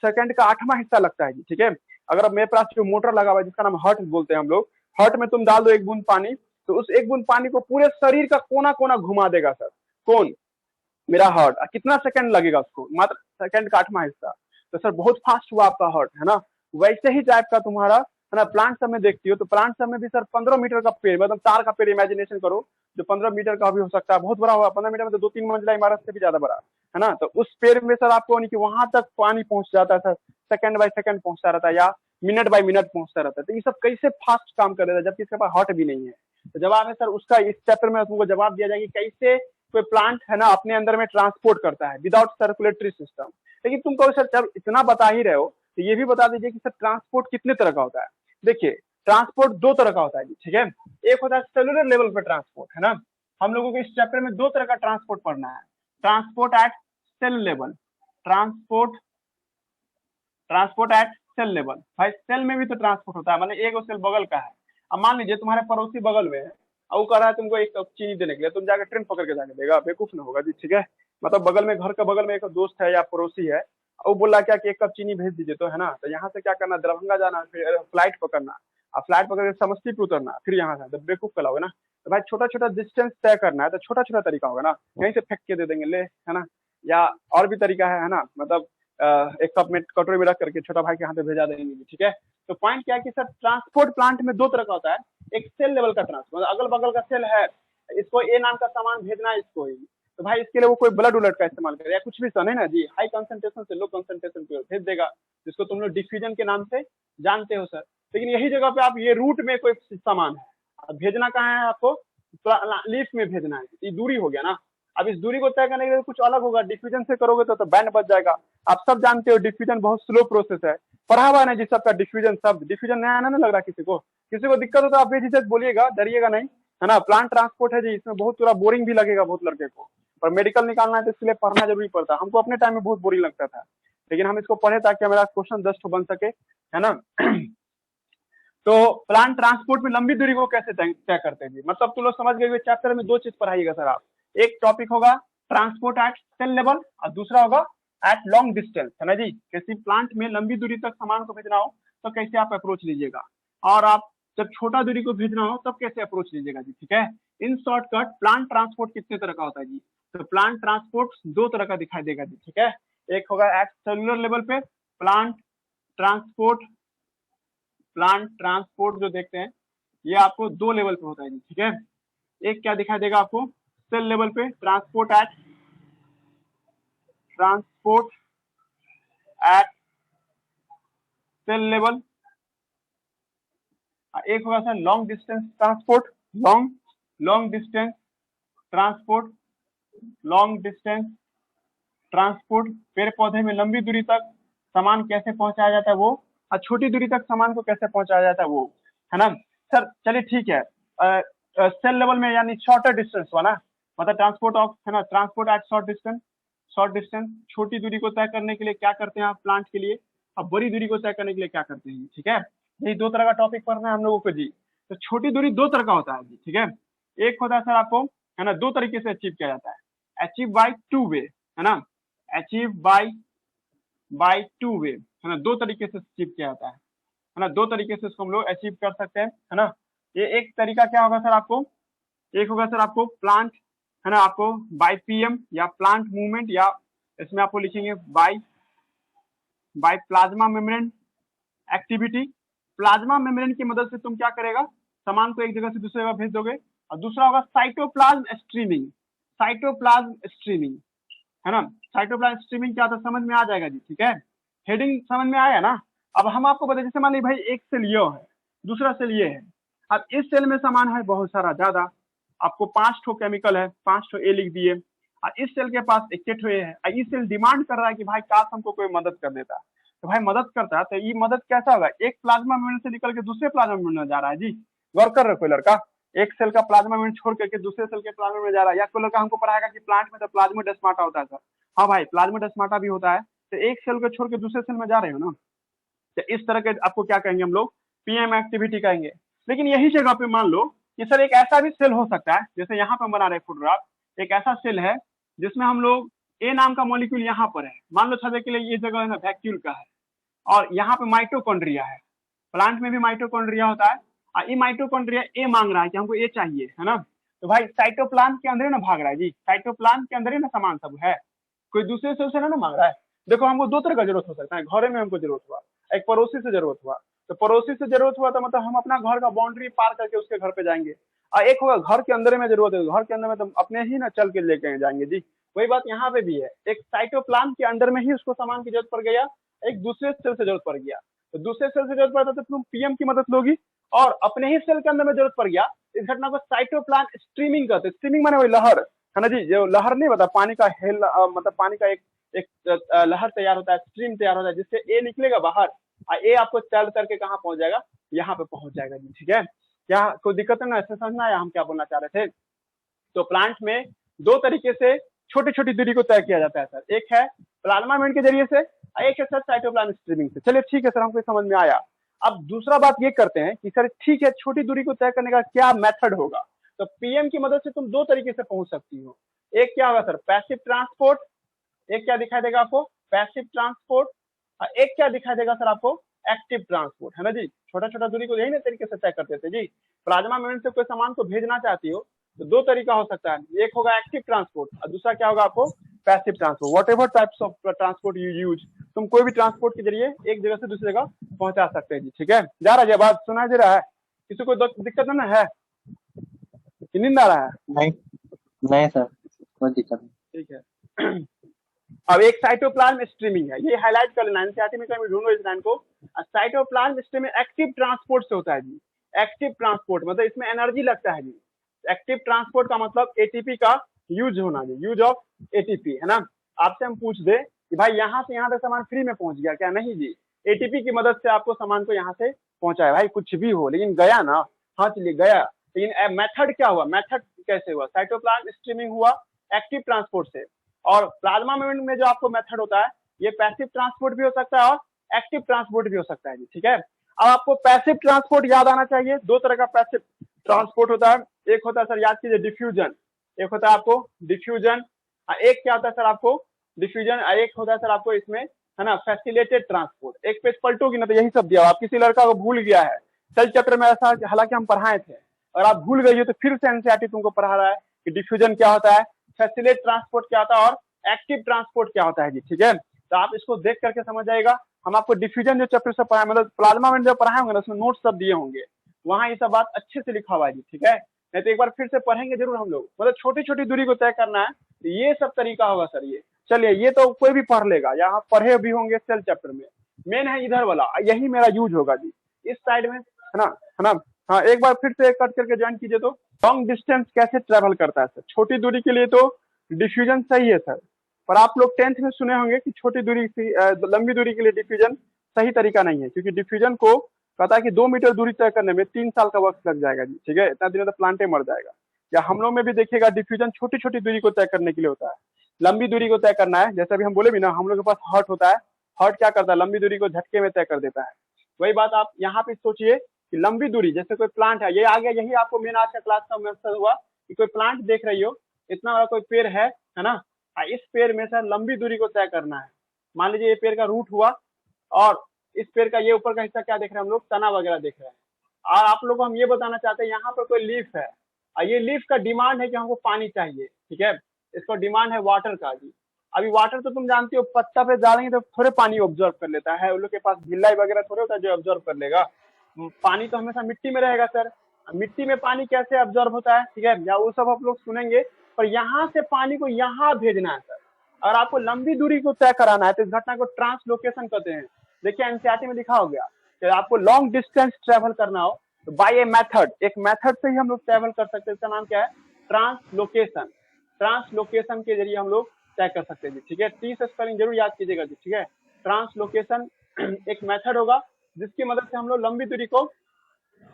सेकंड का 8वां हिस्सा लगता है जी। ठीक है, अगर अब मेरे पास जो मोटर लगा हुआ है जिसका नाम हार्ट बोलते हैं हम लोग, हार्ट में तुम डाल दो 1 बूंद पानी, तो उस 1 बूंद पानी को पूरे शरीर का कोना कोना घुमा देगा सर। कौन? मेरा हार्ट। कितना सेकंड लगेगा उसको? मात्र सेकंड का 8वां हिस्सा। तो सर बहुत फास्ट हुआ आपका हार्ट, है ना। वैसे ही टाइप का तुम्हारा, है ना, प्लांट सब में देखती हो तो प्लांट सब में भी सर 15 मीटर का पेड़, मतलब तार का पेड़ इमेजिनेशन करो, जो 15 मीटर का भी हो सकता है, बहुत बड़ा होगा। 15 मीटर में तो 2-3 मंजिला इमारत से भी ज्यादा बड़ा, है ना। तो उस पेड़ में सर आपको वहां तक पानी पहुंच जाता है सर, सेकंड बाय सेकंड पहुंचता रहता है, या मिनट बाय मिनट पहुंचता रहता है। तो ये सब कैसे फास्ट काम कर रहा है जबकि इसके पास हार्ट भी नहीं है? तो जवाब है सर उसका, इस चैप्टर में तुमको जवाब दिया जाएगा कैसे कोई प्लांट, है ना, अपने अंदर में ट्रांसपोर्ट करता है विदाउट सर्कुलेटरी सिस्टम। लेकिन तुम कहो सर जब इतना बता ही रहे हो तो ये भी बता दीजिए कि सर ट्रांसपोर्ट कितने तरह का होता है? देखिए, ट्रांसपोर्ट 2 तरह का होता है जी। ठीक है, एक होता है सेलुलर लेवल पे ट्रांसपोर्ट, है ना। हम लोगों को इस चैप्टर में 2 तरह का ट्रांसपोर्ट पढ़ना है। Transport at cell level, transport at cell level. भाई सेल में भी तो ट्रांसपोर्ट होता है, मतलब एक सेल बगल का है। अब मान लीजिए तुम्हारे पड़ोसी बगल में है और वो कह रहा है तुमको 1 कप चीनी देने के लिए, तुम जाकर ट्रेन पकड़ के जाके देगा? बेवकूफ ना होगा जी। ठीक है, मतलब बगल में, घर का बगल में एक दोस्त है या पड़ोसी है, वो बोल रहा क्या कि 1 कप चीनी भेज दीजिए, तो है ना, तो यहाँ से क्या करना, दरभंगा जाना, फिर फ्लाइट पकड़ना, और फ्लाइट पकड़ के समस्तीपुर उतरना, फिर यहाँ से, तो बेवकूफ कहलाओगे ना। तो भाई छोटा छोटा डिस्टेंस तय करना है तो छोटा छोटा तरीका होगा ना, यहीं से फेंक के दे देंगे ले, है ना। या और भी तरीका है ना, मतलब 1 कप में कटोरी में रख करके छोटा भाई के हाथ में भेजा देंगे। ठीक है, तो पॉइंट क्या है कि सर ट्रांसपोर्ट प्लांट में 2 तरह का होता है। एक सेल लेवल का ट्रांसपोर्ट, अगल बगल का सेल है, इसको ए नाम का सामान भेजना है इसको ही, तो भाई इसके लिए वो कोई ब्लड उलट का इस्तेमाल करे या कुछ भी सन, है ना जी, हाई कंसंट्रेशन से लो कंसंट्रेशन पे भेज देगा, जिसको तुम लोग डिफ्यूजन के नाम से जानते हो सर। लेकिन यही जगह पे आप ये रूट में कोई सामान है, अब भेजना कहाँ है आपको? लीफ में भेजना है, ये दूरी हो गया ना। अब इस दूरी को तय करने के लिए कुछ अलग होगा, डिफ्यूजन से करोगे तो बैंड बच जाएगा। आप सब जानते हो डिफ्यूजन बहुत स्लो प्रोसेस है, पढ़ा हुआ नहीं जी सबका डिफ्यूजन शब्द। डिफ्यूजन नया ना लग रहा किसी को दिक्कत हो तो आप बेझिझक बोलिएगा, डरिएगा नहीं, है ना। प्लांट ट्रांसपोर्ट है जी, इसमें बहुत थोड़ा बोरिंग भी लगेगा बहुत लड़के को, पर मेडिकल निकालना है तो इसके लिए पढ़ना जरूरी पड़ता है। हमको अपने टाइम में बहुत बोरिंग लगता था, लेकिन हम इसको पढ़े ताकि हमारा क्वेश्चन 10 बन सके, है ना। तो प्लांट ट्रांसपोर्ट में लंबी दूरी को कैसे तय करते हैं? मतलब तुम लोग समझ गए, चैप्टर में 2 चीज पढ़ाइएगा सर आप। एक टॉपिक होगा ट्रांसपोर्ट एट सेल लेवल और दूसरा होगा एट लॉन्ग डिस्टेंस, है ना जी। किसी प्लांट में लंबी दूरी तक सामान को भेजना हो तो कैसे आप अप्रोच लीजिएगा, और आप जब छोटा दूरी को भेजना हो तब कैसे अप्रोच लीजिएगा जी। ठीक है, इन शॉर्टकट प्लांट ट्रांसपोर्ट कितने तरह का होता है जी? तो प्लांट ट्रांसपोर्ट 2 तरह का दिखाई देगा जी। ठीक है, एक होगा एट सेलुलर लेवल पे प्लांट ट्रांसपोर्ट जो देखते हैं ये आपको 2 लेवल पे होता है जी। ठीक है, एक क्या दिखाई देगा आपको, सेल लेवल पे ट्रांसपोर्ट एट सेल लेवल, एक होगा sir long distance transport, long distance transport, पेड़ पौधे में लंबी दूरी तक सामान कैसे पहुंचाया जाता है वो, और छोटी दूरी तक सामान को कैसे पहुंचाया जाता है वो, है ना सर। चलिए ठीक है, सेल लेवल में यानी शॉर्टर डिस्टेंस हुआ ना, मतलब ट्रांसपोर्ट ऑफ, है ना, ट्रांसपोर्ट एट शॉर्ट डिस्टेंस, छोटी दूरी को तय करने के लिए क्या करते हैं आप प्लांट के लिए, अब बड़ी दूरी को तय करने के लिए क्या करते हैं। ठीक है, यही 2 तरह का टॉपिक पढ़ना है हम लोगों को जी। तो छोटी दूरी 2 तरह का होता है जी। ठीक है, एक होता है सर आपको, है ना, 2 तरीके से अचीव किया जाता है, अचीव बाय 2 वे, है ना, अचीव बाय 2 वे, है ना, 2 तरीके से अचीव किया जाता है ना, 2 तरीके से इसको हम लोग अचीव कर सकते हैं, है ना। ये एक तरीका क्या होगा सर आपको, एक होगा सर आपको प्लांट, है ना, आपको बाय पीएम या प्लांट मूवमेंट, या इसमें आपको लिखेंगे by plasma membrane activity. Plasma membrane की मदद से तुम क्या करेगा, सामान को एक जगह से दूसरी जगह भेज दोगे। और दूसरा होगा साइटोप्लाज्म स्ट्रीमिंग, है ना। साइटोप्लाज्म स्ट्रीमिंग क्या होता है समझ में आ जाएगा जी। ठीक है, हेडिंग समझ में आया ना। अब हम आपको बताए, जैसे मान लीजिए भाई एक सेल ये है, दूसरा सेल ये है। अब इस सेल में सामान है बहुत सारा ज्यादा, आपको 5 ठो केमिकल है, 5 ठो ए लिख दिए। और इस सेल के पास 21 ठो ए है। ये सेल डिमांड कर रहा है कि भाई काश हमको कोई मदद कर देता। तो भाई मदद करता है तो ये मदद कैसा होगा, एक प्लाज्मा मेम्ब्रेन से निकल के दूसरे प्लाज्मा मेम्ब्रेन में जा रहा है जी। गौर कर रहे हो कोई लड़का, एक सेल का प्लाज्मा मेम्ब्रेन छोड़ करके दूसरे सेल के प्लाज्मा में जा रहा है। या कोई लड़का हमको पढ़ाएगा कि प्लांट में तो प्लाज्मोडेस्माटा होता है सर। हाँ भाई प्लाज्मोडेस्माटा भी होता है। तो एक सेल को छोड़ के दूसरे सेल में जा रहे हो ना, तो इस तरह के आपको क्या कहेंगे हम लोग, पीएम एक्टिविटी कहेंगे। लेकिन यही जगह पे मान लो कि सर एक ऐसा भी सेल हो सकता है, जैसे यहाँ पे बना रहे फोटोग्राफ, एक ऐसा सेल है जिसमें हम लोग ए नाम का मॉलिक्यूल यहाँ पर है, मान लो छवि के लिए ये जगह है ना वैक्यूल का है, और यहाँ पे माइटोकॉन्ड्रिया है। प्लांट में भी माइटोकॉन्ड्रिया होता है, और ये माइटोकॉन्ड्रिया ए मांग रहा है कि हमको ए चाहिए, है ना। तो भाई साइटोप्लाज्म के अंदर ही ना भाग रहा है जी, साइटोप्लाज्म के अंदर ही ना सामान सब है, कोई दूसरे सेल से ना मांग रहा है। देखो हमको दो तरह का जरूरत हो सकता है, घरे में हमको जरूरत हुआ, एक पड़ोसी से जरूरत हुआ। तो पड़ोसी से जरूरत हुआ तो मतलब हम अपना घर का बाउंड्री पार करके उसके घर पे जाएंगे। और एक होगा घर के अंदर में जरूरत है, घर के अंदर में तो अपने ही ना चल के लेके जाएंगे जी। वही बात यहाँ पे भी है, एक साइटोप्लाज्म के अंदर में ही उसको सामान की जरूरत पड़ गया, एक दूसरे सेल से जरूरत पड़ गया। तो दूसरे सेल से जरूरत पड़ता तो तुम पीएम की मदद लोगी, और अपने ही सेल के अंदर में जरूरत पड़ गया। इस घटना को साइटोप्लाज्म स्ट्रीमिंग कहते हैं। स्ट्रीमिंग माने वही लहर, है ना जी, जो लहर नहीं बता पानी का हेल, मतलब पानी का एक लहर तैयार होता है, स्ट्रीम तैयार होता है, जिससे ए निकलेगा बाहर, और ए आपको चल करके कहाँ पहुंच जाएगा, यहाँ पे पहुंच जाएगा जी। ठीक है, क्या कोई दिक्कत है ना, ऐसे समझना है हम क्या बोलना चाह रहे थे। तो प्लांट में दो तरीके से छोटी छोटी दूरी को तय किया जाता है सर, एक है प्लाज्मा मेम्ब्रेन के जरिए से, एक है सर साइटोप्लाज्म स्ट्रीमिंग से। चलिए ठीक है सर, हमको समझ में आया। अब दूसरा बात ये करते हैं कि सर ठीक है, छोटी दूरी को तय करने का क्या मेथड होगा। तो पीएम की मदद से तुम दो तरीके से पहुंच सकती हो। एक क्या होगा सर, पैसिव ट्रांसपोर्ट, एक क्या दिखाई देगा आपको, पैसिव ट्रांसपोर्ट, और एक क्या दिखाई देगा सर आपको, एक्टिव ट्रांसपोर्ट, है ना जी। छोटा छोटा दूरी को यही ना तरीके से तय करते थे जी। प्लाज्मा मेम्ब्रेन से कोई सामान को भेजना चाहती हो तो दो तरीका हो सकता है, एक होगा एक्टिव ट्रांसपोर्ट और दूसरा क्या होगा आपको, passive transport. What ever types of transport you use, तुम कोई भी ट्रांसपोर्ट के जरिए एक जगह से दूसरी जगह पहुंचा सकते हैं जी। ठीक है, जा रहा है बात, सुनाई दे रहा है, किसी को दिक्कत ना है कि नींद आ रहा है? नहीं नहीं सर, कोई दिक्कत नहीं। ठीक है अब एक साइटोप्लाज्म स्ट्रीमिंग है, ये हाईलाइट कर लेना, एनसीईआरटी में कहीं ढूंढो इस लाइन को। साइटोप्लाज्म स्ट्रीमिंग एक्टिव ट्रांसपोर्ट से होता है जी। एक्टिव ट्रांसपोर्ट मतलब इसमें एनर्जी लगता है जी। एक्टिव ट्रांसपोर्ट का मतलब एटीपी का यूज होना जी, यूज ऑफ एटीपी, है ना। आपसे हम पूछ दे कि भाई यहाँ से यहाँ तक सामान फ्री में पहुंच गया क्या, नहीं जी, एटीपी की मदद से आपको सामान को यहाँ से पहुंचाया, भाई कुछ भी हो लेकिन गया ना। हाँ चलिए गया, लेकिन मेथड क्या हुआ, मेथड कैसे हुआ, साइटोप्लाज्म स्ट्रीमिंग हुआ एक्टिव ट्रांसपोर्ट से। और प्लाज्मा मेम्ब्रेन में जो आपको मेथड होता है, ये पैसिव ट्रांसपोर्ट भी हो सकता है और एक्टिव ट्रांसपोर्ट भी हो सकता है जी। ठीक है, अब आपको पैसिव ट्रांसपोर्ट याद आना चाहिए। दो तरह का पैसिव ट्रांसपोर्ट होता है, एक होता है सर याद कीजिए डिफ्यूजन, एक होता है आपको डिफ्यूजन, एक क्या होता है सर आपको डिफ्यूजन, एक होता है सर आपको इसमें, है ना, फैसिलिटेड ट्रांसपोर्ट। एक पेज पलटोगी ना तो यही सब दिया। आप किसी लड़का को भूल गया है सेल चैप्टर में, ऐसा हालांकि हम पढ़ाए थे, और आप भूल गई हो तो फिर से एनसीईआरटी तुमको पढ़ा रहा है कि डिफ्यूजन क्या होता है, फैसिलिटेड ट्रांसपोर्ट क्या होता है, और एक्टिव ट्रांसपोर्ट क्या होता है जी। ठीक है, तो आप इसको देख करके समझ जाएगा। हम आपको डिफ्यूजन जो चैप्टर से पढ़ाए, मतलब प्लाज्मा में जो पढ़ाए होंगे ना, उसमें नोट्स सब दिए होंगे, वहां ये सब बात अच्छे से लिखा हुआ है जी। ठीक है, नहीं तो एक बार फिर से पढ़ेंगे जरूर हम लोग, मतलब छोटी छोटी दूरी को तय करना है, तो ये सब तरीका होगा सर। ये चलिए ये तो कोई भी पढ़ लेगा, यहाँ पढ़े भी होंगे सेल चैप्टर में। मेन है इधर वाला, यही मेरा यूज होगा जी, इस साइड में, है ना, है ना। हाँ एक बार फिर से कट करके ज्वाइन कीजिए। तो लॉन्ग डिस्टेंस कैसे ट्रेवल करता है सर, छोटी दूरी के लिए तो डिफ्यूजन सही है सर, पर आप लोग 10th में सुने होंगे कि छोटी दूरी से लंबी दूरी के लिए डिफ्यूजन सही तरीका नहीं है, क्योंकि डिफ्यूजन को पता है कि 2 मीटर दूरी तय करने में 3 साल का वक्त लग जाएगा जी। ठीक है, इतना दिन तो प्लांटे मर जाएगा। या हम लोग में भी देखिएगा डिफ्यूजन छोटी छोटी दूरी को तय करने के लिए होता है, लंबी दूरी को तय करना है, जैसे अभी हम बोले भी ना, हम लोग के पास हार्ट होता है, हार्ट क्या करता है, लंबी दूरी को झटके में तय कर देता है। वही बात आप यहाँ पे सोचिए कि लंबी दूरी, जैसे कोई प्लांट है, ये आ गया, यही आपको मेन आज का क्लास का मकसद हुआ कि कोई प्लांट देख रही हो, इतना बड़ा कोई पेड़ है ना, इस पेड़ में सर लंबी दूरी को तय करना है। मान लीजिए ये पेड़ का रूट हुआ, और इस पेड़ का ये ऊपर का हिस्सा क्या देख रहे हैं हम लोग, तना वगैरह देख रहे हैं, और आप लोग को हम ये बताना चाहते हैं यहाँ पर कोई लीफ है, और ये लीफ का डिमांड है कि हमको पानी चाहिए। ठीक है, इसको डिमांड है वाटर का जी। अभी वाटर तो तुम जानती हो, पत्ता पे डालेंगे तो थोड़े पानी ऑब्जर्व कर लेता है, उन लोग के पास भिलाई वगैरह थोड़े होता है जो ऑब्जर्व कर लेगा। पानी तो हमेशा मिट्टी में रहेगा सर, मिट्टी में पानी कैसे ऑब्जर्व होता है, ठीक है, या वो सब आप लोग सुनेंगे, पर यहाँ से पानी को यहाँ भेजना है सर। अगर आपको लंबी दूरी को तय कराना है तो इस घटना को ट्रांसलोकेशन कहते हैं। देखिए एनसीईआरटी में लिखा हो गया, कि आपको लॉन्ग डिस्टेंस ट्रेवल करना हो तो बाय ए मेथड, एक मेथड से ही हम लोग ट्रेवल कर सकते हैं, इसका नाम क्या है, ट्रांसलोकेशन। ट्रांसलोकेशन के जरिए हम लोग तय कर सकते हैं जी, ठीक है। टी से स्पेलिंग जरूर याद कीजिएगा जी, ठीक है। ट्रांसलोकेशन एक मेथड होगा जिसकी मदद से हम लोग लंबी दूरी को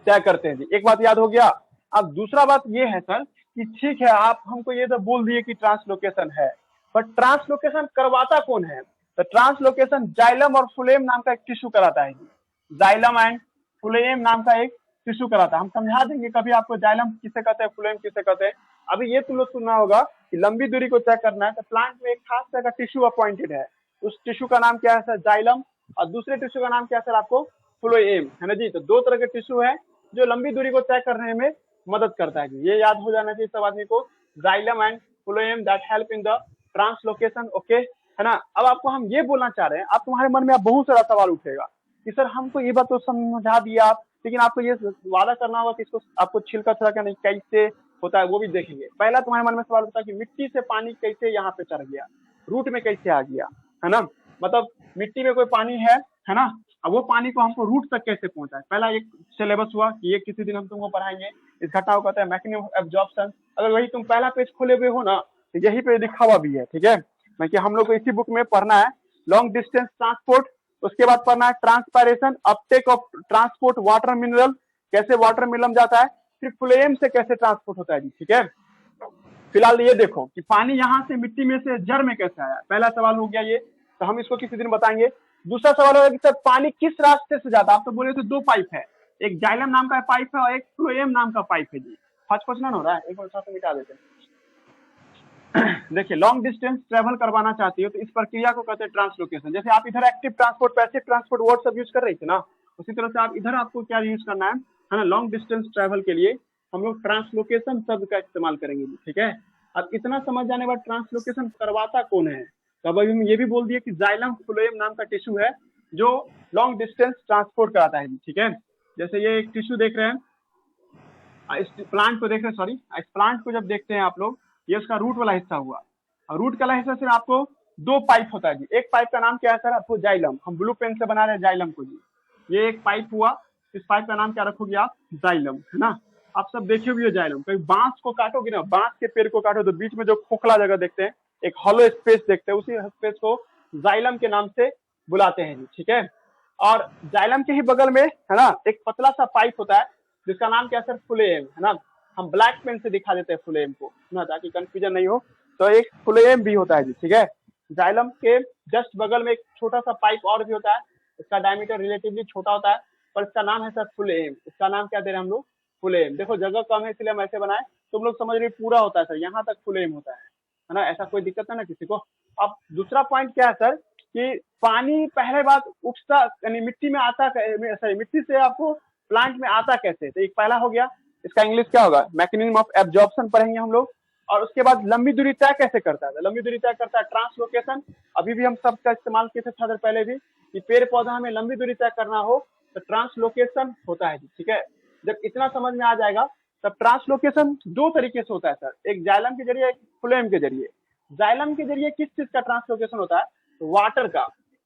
तय करते हैं जी। एक बात याद हो गया। अब दूसरा बात ये है सर कि ठीक है आप हमको ये तो बोल दिए कि ट्रांसलोकेशन है, पर ट्रांसलोकेशन करवाता कौन है? तो ट्रांसलोकेशन जाइलम और फ्लोएम नाम का एक टिश्यू कराता है जी। जाइलम एंड फ्लोएम नाम का एक टिश्यू कराता है। हम समझा देंगे कभी आपको जाइलम किसे कहते हैं, फ्लोएम किसे कहते हैं। अभी ये तुम लोग सुनना होगा कि लंबी दूरी को तय करना है तो प्लांट में एक खास तरह का टिश्यू अपॉइंटेड है, उस टिश्यू का नाम क्या है सर, जाइलम, और दूसरे टिश्यू का नाम क्या है सर आपको, फ्लोएम, है ना जी। तो दो तरह के टिश्यू है जो लंबी दूरी को तय करने में मदद करता है जी। ये याद हो जाना चाहिए सब आदमी को, xylem and phloem that help in the translocation, okay, है ना। अब आपको हम ये बोलना चाह रहे हैं, आप तुम्हारे मन में अब बहुत सारा सवाल उठेगा कि सर हमको ये बात तो समझा दिया आप, लेकिन आपको ये वादा करना होगा कि इसको आपको छिलका छुड़ा नहीं कैसे होता है वो भी देखेंगे। पहला तुम्हारे मन में सवाल होता है कि मिट्टी से पानी कैसे यहाँ पे चढ़ गया, रूट में कैसे आ गया, है ना। मतलब मिट्टी में कोई पानी है ना, अब वो पानी को हमको रूट तक कैसे पहुंचा है। पहला एक सिलेबस हुआ कि ये किसी दिन हम तुमको पढ़ाएंगे, इस घटना को कहते हैं मैकेनिज्म ऑफ एब्जॉर्प्शन। अगर वही तुम पहला पेज खोले हुए हो ना तो यही पे लिखा हुआ भी है, ठीक है, मैं कि हम लोग को इसी बुक में पढ़ना है लॉन्ग डिस्टेंस ट्रांसपोर्ट, उसके बाद पढ़ना है transpiration, Uptake of transport water mineral, कैसे वाटर मिनरल जाता है, फिर फ्लोएम से कैसे ट्रांसपोर्ट होता है जी, ठीक है। फिलहाल ये देखो कि पानी यहाँ से मिट्टी में से जड़ में कैसे आया, पहला सवाल हो गया ये, तो हम इसको किसी दिन बताएंगे। दूसरा सवाल होगा कि सर पानी किस रास्ते से जाता है, आप तो बोले थे दो पाइप है, एक जाइलम नाम का पाइप है और एक फ्लोएम नाम का पाइप है जी। फर्स्ट क्वेश्चन हो रहा है, एक बार मिटा देते हैं। देखिए लॉन्ग डिस्टेंस ट्रेवल करवाना चाहती हो तो इस प्रक्रिया को कहते हैं ट्रांसलोकेशन। जैसे आप इधर active transport, passive transport word सब यूज कर रहे थे ना, उसी तरह से आप इधर आपको क्या यूज करना है ना, लॉन्ग डिस्टेंस ट्रेवल के लिए हम लोग ट्रांसलोकेशन शब्द का इस्तेमाल करेंगे, ठीक है। अब इतना समझ जाने के बाद ट्रांसलोकेशन करवाता कौन है, तो अब हम ये भी बोल दिए कि जाइलम फ्लोएम नाम का टिश्यू है जो लॉन्ग डिस्टेंस ट्रांसपोर्ट कराता है, ठीक है। जैसे ये एक टिश्यू देख रहे हैं, इस प्लांट को देख रहे हैं, सॉरी, इस प्लांट को जब देखते हैं आप लोग, ये उसका रूट वाला हिस्सा हुआ, और रूट वाला हिस्सा से आपको दो पाइप होता है जी। एक पाइप का नाम क्या है सर आपको, जाइलम, हम ब्लू पेन से बना रहे हैं जाइलम को जी। ये एक पाइप हुआ, इस पाइप का नाम क्या रखोगे आप, जाइलम, है ना। आप सब देखे भी हो जाइलम, कहीं बांस को काटोगे ना, बांस के पेड़ को काटो तो बीच में जो खोखला जगह देखते हैं, एक हॉलो स्पेस देखते हैं, उसी स्पेस को जाइलम के नाम से बुलाते हैं जी, ठीक है। और जाइलम के ही बगल में है ना एक पतला सा पाइप होता है जिसका नाम क्या है सर, फ्लोएम, है ना। हम ब्लैक पेन से दिखा देते हैं फ्लोएम को ना, ताकि कंफ्यूजन नहीं हो। तो एक फ्लोएम भी होता है जी, ठीक है। जाइलम के जस्ट बगल में एक छोटा सा पाइप और भी होता है, इसका डायमीटर रिलेटिवली छोटा होता है, पर इसका नाम है सर फ्लोएम। इसका नाम क्या दे रहे हैं हम लोग, फ्लोएम। देखो जगह कम है इसलिए हम ऐसे बनाए, तुम लोग समझ रहे पूरा होता है सर, यहाँ तक फ्लोएम होता है ना, ऐसा कोई दिक्कत है ना किसी को। अब दूसरा पॉइंट क्या है सर कि पानी पहले बात उठता यानी मिट्टी में आता, सॉरी मिट्टी से आपको प्लांट में आता कैसे, तो एक पहला हो गया, इसका इंग्लिश क्या होगा, मैकेनिज्म ऑफ एब्जॉर्प्शन पढ़ेंगे हम लोग। और उसके बाद लंबी दूरी तय कैसे करता है, लंबी दूरी तय करता है ट्रांसलोकेशन। अभी भी हम सब का इस्तेमाल किए थे थोड़ा देर पहले भी कि पेड़ पौधा हमें लंबी दूरी तय करना हो तो ट्रांसलोकेशन होता है, ठीक है। जब इतना समझ में आ जाएगा तब ट्रांसलोकेशन दो तरीके से होता है सर, एक जाइलम के जरिए, एक फ्लोएम के जरिए। जाइलम के जरिए किस चीज का ट्रांसलोकेशन होता है, तो वाटर का,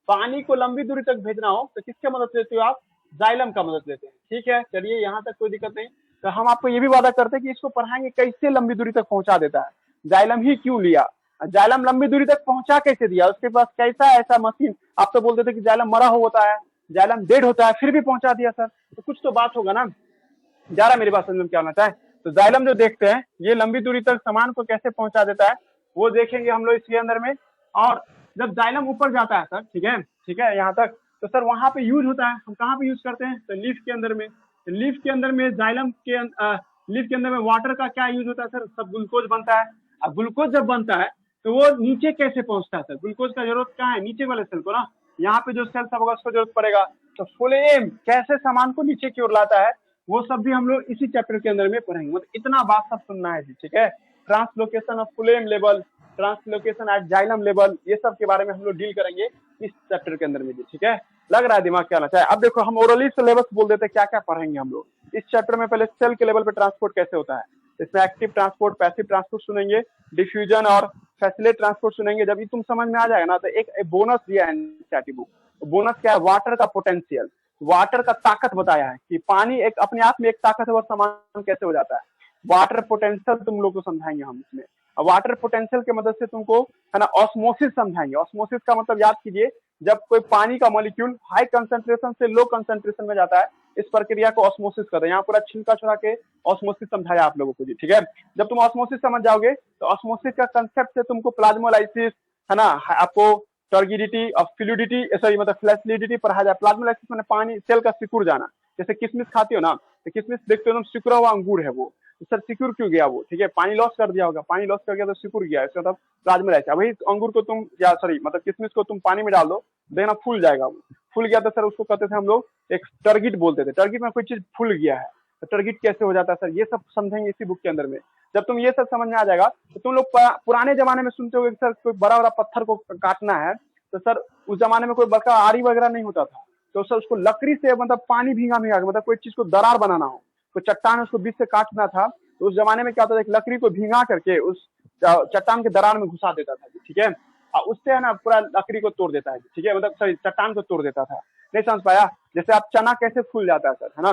पानी को लंबी दूरी तक भेजना हो तो किसके मदद लेते हो आप, जाइलम का मदद लेते हैं, ठीक है। चलिए यहाँ तक कोई दिक्कत नहीं। तो हम आपको ये भी वादा करते हैं कि इसको पढ़ाएंगे कैसे लंबी दूरी तक पहुंचा देता है, जाइलम ही क्यों लिया, जाइलम लंबी दूरी तक पहुंचा कैसे दिया, उसके पास कैसा ऐसा मशीन, आप तो बोलते थे कि जाइलम मरा हो होता है, जाइलम डेड होता है, फिर भी पहुंचा दिया सर, तो कुछ तो बात होगा ना। जा रहा मेरी बात समझ में क्या होना चाहे। तो जाइलम जो देखते हैं ये लंबी दूरी तक सामान को कैसे पहुंचा देता है वो देखेंगे हम लोग इसके अंदर में। और जब जाइलम ऊपर जाता है सर, ठीक है यहाँ तक, तो सर वहां पे यूज होता है, हम कहाँ पे यूज करते हैं, तो लीफ के अंदर में। तो लीफ के अंदर में जाइलम के लीफ के अंदर में वाटर का क्या यूज होता है सर, सब ग्लूकोज बनता है। अब ग्लूकोज जब बनता है तो वो नीचे कैसे पहुंचता है सर, ग्लूकोज का जरूरत कहाँ है, नीचे वाले सेल को ना, यहाँ पे जो सेल सब होगा उसको जरूरत पड़ेगा। तो फ्लोएम कैसे सामान को नीचे की ओर लाता है वो सब भी हम लोग इसी चैप्टर के अंदर में पढ़ेंगे। मतलब इतना बात सब सुनना है जी, ठीक है। Translocation of phloem level, translocation at xylem level, ये सब के बारे में हम लोग डील करेंगे इस चैप्टर के अंदर में जी, ठीक है। लग रहा है दिमाग क्या आना चाहे। अब देखो हम ओरली सिलेबस बोल देते हैं क्या क्या पढ़ेंगे हम लोग इस चैप्टर में। पहले सेल के लेवल पे ट्रांसपोर्ट कैसे होता है, इसमें एक्टिव ट्रांसपोर्ट, पैसिव ट्रांसपोर्ट सुनेंगे, डिफ्यूजन और फैसिलेट ट्रांसपोर्ट सुनेंगे। जब ये तुम समझ में आ जाएगा ना तो एक बोनस दिया है एनसीईआरटी बुक, बोनस क्या है, वाटर का पोटेंशियल। वाटर का ताकत बताया है कि पानी एक अपने आप में एक ताकतवर सामान कैसे हो जाता है। वाटर पोटेंशियल तुम लोग को समझाएंगे हम इसमें। वाटर पोटेंशियल की मदद से तुमको है ना ऑस्मोसिस समझाएंगे। ऑस्मोसिस का मतलब याद कीजिए, जब कोई पानी का मॉलिक्यूल हाई कंसंट्रेशन से लो कंसंट्रेशन में जाता है, इस प्रक्रिया को ऑस्मोसिस कहते हैं। यहाँ पूरा छिलका छोड़ा के ऑस्मोसिस समझाया आप लोगों को जी, ठीक है। जब तुम ऑस्मोसिस समझ जाओगे तो ऑस्मोसिस का कंसेप्ट से तुमको प्लाज्मोलाइसिस है ना, आपको टर्गिडिटी और फ्लूइडिटी सॉरी मतलब फ्लैसिडिटी पढ़ाया जाए। प्लाज्मोलाइसिस मैंने पानी सेल का सिकुड़ जाना। जैसे किशमिश खाते हो ना, तो किशमिश देखते हो एकदम सिकुड़ा हुआ अंगूर है वो, तो सर सिकुड़ क्यों गया वो, ठीक है, पानी लॉस कर दिया होगा, पानी लॉस कर गया तो सिकुड़ गया, इसका मतलब प्लाज्मोलाइसिस। वही अंगूर को तुम या सॉरी मतलब किशमिश को तुम पानी में डाल दो, देखना फूल जाएगा वो। फूल गया तो सर उसको कहते थे हम लोग एक टर्गिट बोलते थे। टर्गिट में कोई चीज फूल गया है तो टर्गिट कैसे हो जाता है सर, ये सब समझेंगे इसी बुक के अंदर में। जब तुम ये सब समझ में आ जाएगा तो तुम लोग पुराने जमाने में सुनते हो सर कोई बड़ा बड़ा पत्थर को काटना है तो सर उस जमाने में कोई बड़का आरी वगैरह नहीं होता था, तो सर उसको लकड़ी से मतलब पानी भींगा भींगा मतलब कोई चीज को दरार बनाना हो, कोई चट्टान उसको बीच से काटना था तो उस जमाने में क्या होता था, एक लकड़ी को भींगा करके उस चट्टान के दरार में घुसा देता था, ठीक है। और उससे है ना पूरा लकड़ी को तोड़ देता है, ठीक है, मतलब सॉरी चट्टान को तोड़ देता था। नहीं समझ पाया? जैसे आप चना कैसे फूल जाता है सर, है ना,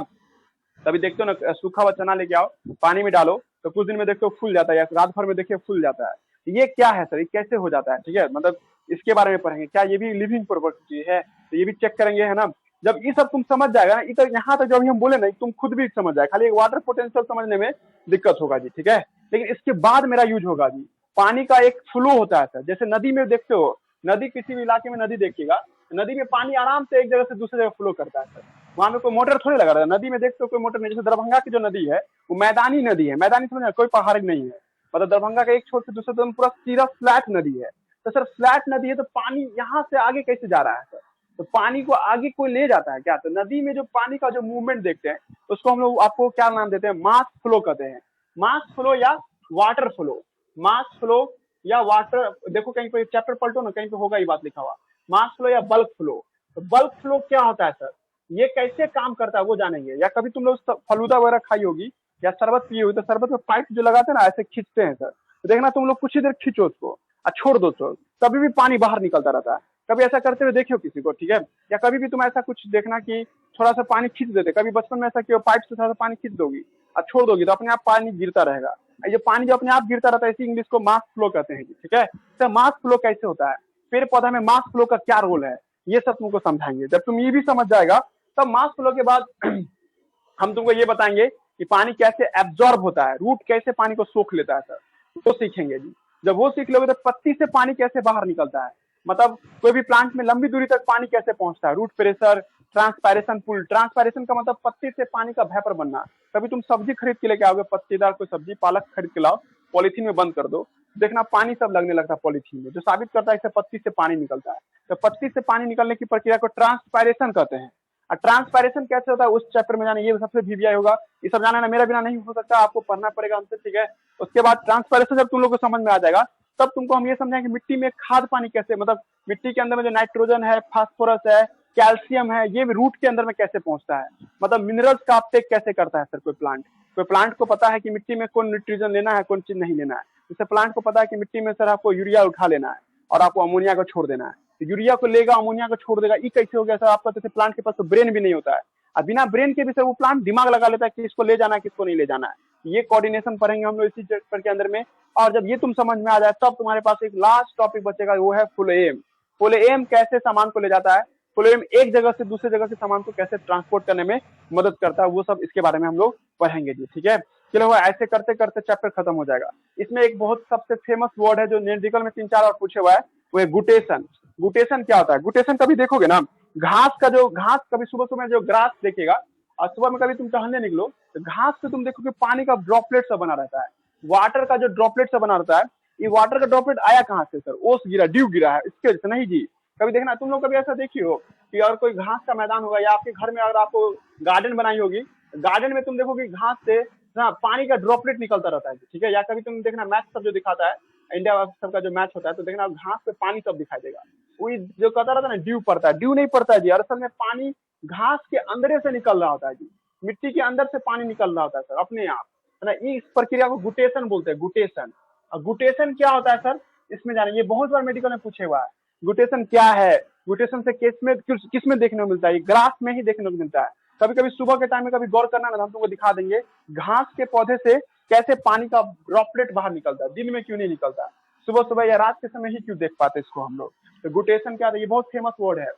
तभी देखते हो ना सूखा हुआ चना लेके आओ पानी में डालो तो कुछ दिन में देखते हो फूल जाता है, या रात भर में देखिए फूल जाता है। ये क्या है सर, ये कैसे हो जाता है, ठीक है, मतलब इसके बारे में पढ़ेंगे। क्या ये भी लिविंग प्रॉपर्टी है, तो ये भी चेक करेंगे, है ना। जब ये सब तुम समझ जाएगा ना, इधर यहाँ तक जब हम बोले ना तुम खुद भी समझ जाए, खाली वाटर पोटेंशियल समझने में दिक्कत होगा जी, ठीक है। लेकिन इसके बाद मेरा यूज होगा जी, पानी का एक फ्लो होता है सर। जैसे नदी में देखते हो, नदी किसी भी इलाके में नदी देखिएगा, नदी में पानी आराम से एक जगह से दूसरी जगह फ्लो करता है सर, वहां में कोई मोटर थोड़ी लगा रहा है। नदी में देखते हो कोई मोटर नहीं। जैसे दरभंगा की जो नदी है वो मैदानी नदी है, मैदानी समझ कोई पहाड़ी नहीं है, मतलब दरभंगा का एक छोर से दूसरे तरफ पूरा सीधा फ्लैट नदी है। तो सर फ्लैट नदी है तो पानी यहाँ से आगे कैसे जा रहा है सर, तो पानी को आगे कोई ले जाता है क्या, तो नदी में जो पानी का जो मूवमेंट देखते हैं उसको हम लोग आपको क्या नाम देते हैं, मास फ्लो कहते हैं। मास फ्लो या वाटर फ्लो, मास फ्लो या वाटर, देखो कहीं पे चैप्टर पलटो ना, कहीं पे होगा ये बात लिखा हुआ, मास फ्लो या बल्क फ्लो। तो बल्क फ्लो क्या होता है सर, ये कैसे काम करता है वो जानेंगे। या कभी तुम लोग फलूदा वगैरह खाई होगी या शरबत पिए होगी, तो शरबत में पाइप जो लगाते हैं ना ऐसे खींचते हैं सर, तो देखना तुम लोग कुछ ही देर खींचो उसको और छोड़ दो तो कभी भी पानी बाहर निकलता रहता है। कभी ऐसा करते हुए देखियो किसी को, ठीक है, या कभी भी तुम ऐसा कुछ देखना कि थोड़ा सा पानी खींच देते, कभी बचपन में ऐसा किया पाइप से थोड़ा सा पानी खींच दोगी और छोड़ दोगी तो अपने आप पानी गिरता रहेगा। ये पानी जो अपने आप गिरता रहता है इसी इंग्लिश को मास फ्लो कहते हैं, ठीक है। तो मास फ्लो कैसे होता है, पेड़ पौधा में मास फ्लो का क्या रोल है, ये सब तुमको समझाएंगे। जब तुम ये भी समझ जाएगा तब मास फ्लो के बाद हम तुमको ये बताएंगे कि पानी कैसे एब्जॉर्ब होता है, रूट कैसे पानी को सोख लेता है सर, वो सीखेंगे जी। जब वो सीख लोगे तो पत्ती से पानी कैसे बाहर निकलता है, मतलब कोई भी प्लांट में लंबी दूरी तक पानी कैसे पहुंचता है, रूट प्रेशर, ट्रांसपायरेशन पुल। ट्रांसपायरेशन का मतलब पत्ती से पानी का वेपर बनना। कभी तुम सब्जी खरीद के लेके आओगे, पत्तीदार कोई सब्जी, पालक खरीद के लाओ, पॉलिथीन में बंद कर दो, देखना पानी सब लगने लगता है पॉलिथीन में, जो साबित करता है इससे पत्ती से पानी निकलता है। तो पत्ती से पानी निकलने की प्रक्रिया को ट्रांसपायरेशन कहते हैं। और ट्रांसपायरेशन कैसे होता है उस चैप्टर में जाना, ये सबसे वीवीआई होगा, ये सब जाना ना मेरा बिना नहीं हो सकता, आपको पढ़ना पड़ेगा हमसे, ठीक है। उसके बाद ट्रांसपायरेशन जब तुम लोग को समझ में आ जाएगा तब तुमको हम ये समझाएंगे मिट्टी में खाद पानी कैसे, मतलब मिट्टी के अंदर में जो नाइट्रोजन है, फास्फोरस है, कैल्शियम है, ये रूट के अंदर में कैसे पहुंचता है, मतलब मिनरल्स का अपटेक कैसे करता है सर कोई प्लांट को पता है कि मिट्टी में कौन न्यूट्रिशन लेना है, कौन चीज नहीं लेना है। जैसे प्लांट को पता है कि मिट्टी में सर आपको यूरिया उठा लेना है और आपको अमोनिया को छोड़ देना है, तो यूरिया को लेगा अमोनिया को छोड़ देगा, ये कैसे हो गया सर आपका, जैसे प्लांट के पास तो ब्रेन भी नहीं होता है, और बिना ब्रेन के भी सर वो प्लांट दिमाग लगा लेता है कि इसको ले जाना है किसको नहीं ले जाना है। ये कोऑर्डिनेशन पढ़ेंगे हम लोग इसी चैप्टर के अंदर में। और जब ये तुम समझ में आ जाए तब तुम्हारे पास एक लास्ट टॉपिक बचेगा, वो है फ्लोएम। फ्लोएम कैसे सामान को ले जाता है, फ्लोएम एक जगह से दूसरे जगह से सामान को कैसे ट्रांसपोर्ट करने में मदद करता है, वो सब इसके बारे में हम लोग पढ़ेंगे जी, ठीक है। चलो ऐसे करते करते चैप्टर खत्म हो जाएगा। इसमें एक बहुत सबसे फेमस वर्ड है जो न्यूमेरिकल में 3-4 और पूछे हुआ है, वो है गुटेशन। गुटेशन क्या होता है, गुटेशन कभी देखोगे ना, घास कभी सुबह सुबह जो ग्रास देखिएगा और सुबह में कभी तुम टहलने निकलो तो घास से तुम देखोगे पानी का ड्रॉपलेट सा बना रहता है, वाटर का जो ड्रॉपलेट सा बना रहता है। ये वाटर का ड्रॉपलेट आया कहाँ से सर, ओस गिरा, ड्यू गिरा है, इसके वजह से नहीं जी। कभी देखना तुम लोग कभी ऐसा देखी हो कि अगर कोई घास का मैदान होगा या आपके घर में अगर आपको गार्डन बनाई होगी, गार्डन में तुम देखोगे घास से ना पानी का ड्रॉपलेट निकलता रहता है, ठीक है। या कभी तुम देखना मैच सब जो दिखाता है, इंडिया सबका जो मैच होता है, तो देखना घास पे पानी सब दिखाई देगा, वही जो कहता रहता है ना ड्यू पड़ता है, ड्यू नहीं पड़ता है जी, असल में पानी घास के अंदर से निकल रहा होता है जी, मिट्टी के अंदर से पानी निकल रहा होता है सर अपने आप, है ना। इस प्रक्रिया को गुटेशन बोलते हैं, गुटेशन। और गुटेशन क्या होता है सर, इसमें जाने, ये बहुत बार मेडिकल में पूछे हुआ है, गुटेशन क्या है, गुटेशन से किस में देखने को मिलता है? ग्रास में ही देखने को मिलता है। कभी कभी सुबह के टाइम में कभी गौर करना ना, हम तुमको दिखा देंगे घास के पौधे से कैसे पानी का ड्रॉपलेट बाहर निकलता है, दिन में क्यों नहीं निकलता, सुबह सुबह या रात के समय ही क्यों देख पाते इसको हम लोग। तो गुटेशन क्या है, ये बहुत फेमस वर्ड है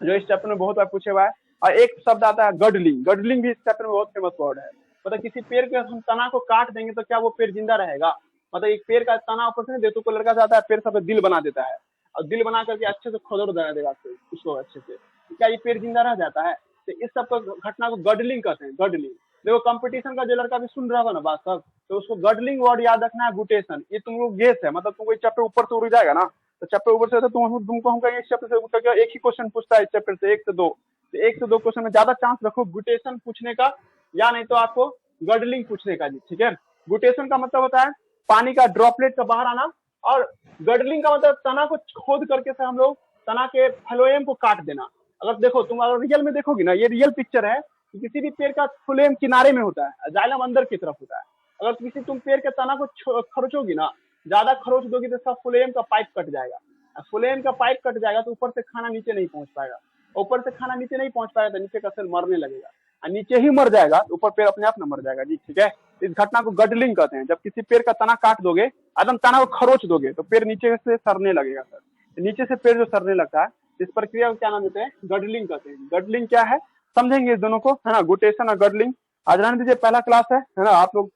जो इस चैप्टर में बहुत बार पूछे हुआ है। और एक शब्द आता है गडलिंग, गडलिंग भी इस चैप्टर में बहुत फेमस वर्ड है। मतलब किसी पेड़ के हम तना को काट देंगे तो क्या वो पेड़ जिंदा रहेगा? मतलब एक पेड़ का तना ऊपर से नहीं देते, कोई लड़का जाता है पेड़ सब दिल बना देता है और दिल बना करके अच्छे से खोदड़ बना देगा उसको अच्छे से, क्या ये पेड़ जिंदा रह जाता है? तो इस सब घटना को गडलिंग कहते हैं, गडलिंग। देखो कंपटीशन का जो लड़का भी सुन रहा होगा ना बात सब, तो उसको गडलिंग वर्ड याद रखना है, गुटेशन। ये तुम लोग गेस है, मतलब तुमको चैप्टर ऊपर से उड़ जाएगा ना, तो चैप्टर ऊपर से तुमको हम कहेंगे इस चैप्टर से एक ही क्वेश्चन पूछता है इस चैप्टर से, 1 से 2, तो 1 से 2 क्वेश्चन में ज्यादा चांस रखो गुटेशन पूछने का, या नहीं तो आपको गडलिंग पूछने का जी, ठीक है। गुटेशन का मतलब होता है पानी का ड्रॉपलेट का बाहर आना, और गडलिंग का मतलब तना को खोद करके से हम लोग तना के फ्लोएम को काट देना। अगर देखो तुम अगर रियल में देखोगी ना, ये रियल पिक्चर है कि किसी भी पेड़ का फ्लोएम किनारे में होता है, जाइलम अंदर की तरफ होता है। अगर किसी तुम पेड़ के तना को खरोचोगी ना, ज्यादा खरोच दोगी तो सब फ्लोएम का पाइप कट जाएगा, फ्लोएम का पाइप कट जाएगा तो ऊपर से खाना नीचे नहीं पहुंच पाएगा, ऊपर से खाना नीचे नहीं पहुंच पाएगा तो नीचे का सेल मरने लगेगा, और नीचे ही मर जाएगा तो ऊपर पेड़ अपने आप न मर जाएगा जी, ठीक है। इस घटना को गडलिंग कहते हैं। जब किसी पेड़ का तना काट दोगे, एकदम तना को खरोच दोगे, तो पेड़ नीचे से सड़ने लगेगा सर। नीचे से पेड़ जो सड़ने लगता है, इस प्रक्रिया को क्या नाम देते हैं? गडलिंग कहते हैं। गडलिंग क्या है समझेंगे इस दोनों को, है ना, गुटेशन और गडलिंग। आज रहने दीजिए, पहला क्लास है ना, आप लोग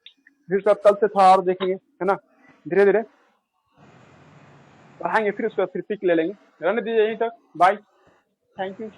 फिर सब कल से थोड़ा और देखेंगे, है ना, धीरे धीरे पढ़ाएंगे, फिर उसके बाद फिर पिक ले लेंगे। रहने दीजिए यहीं तक, बाय, थैंक यू।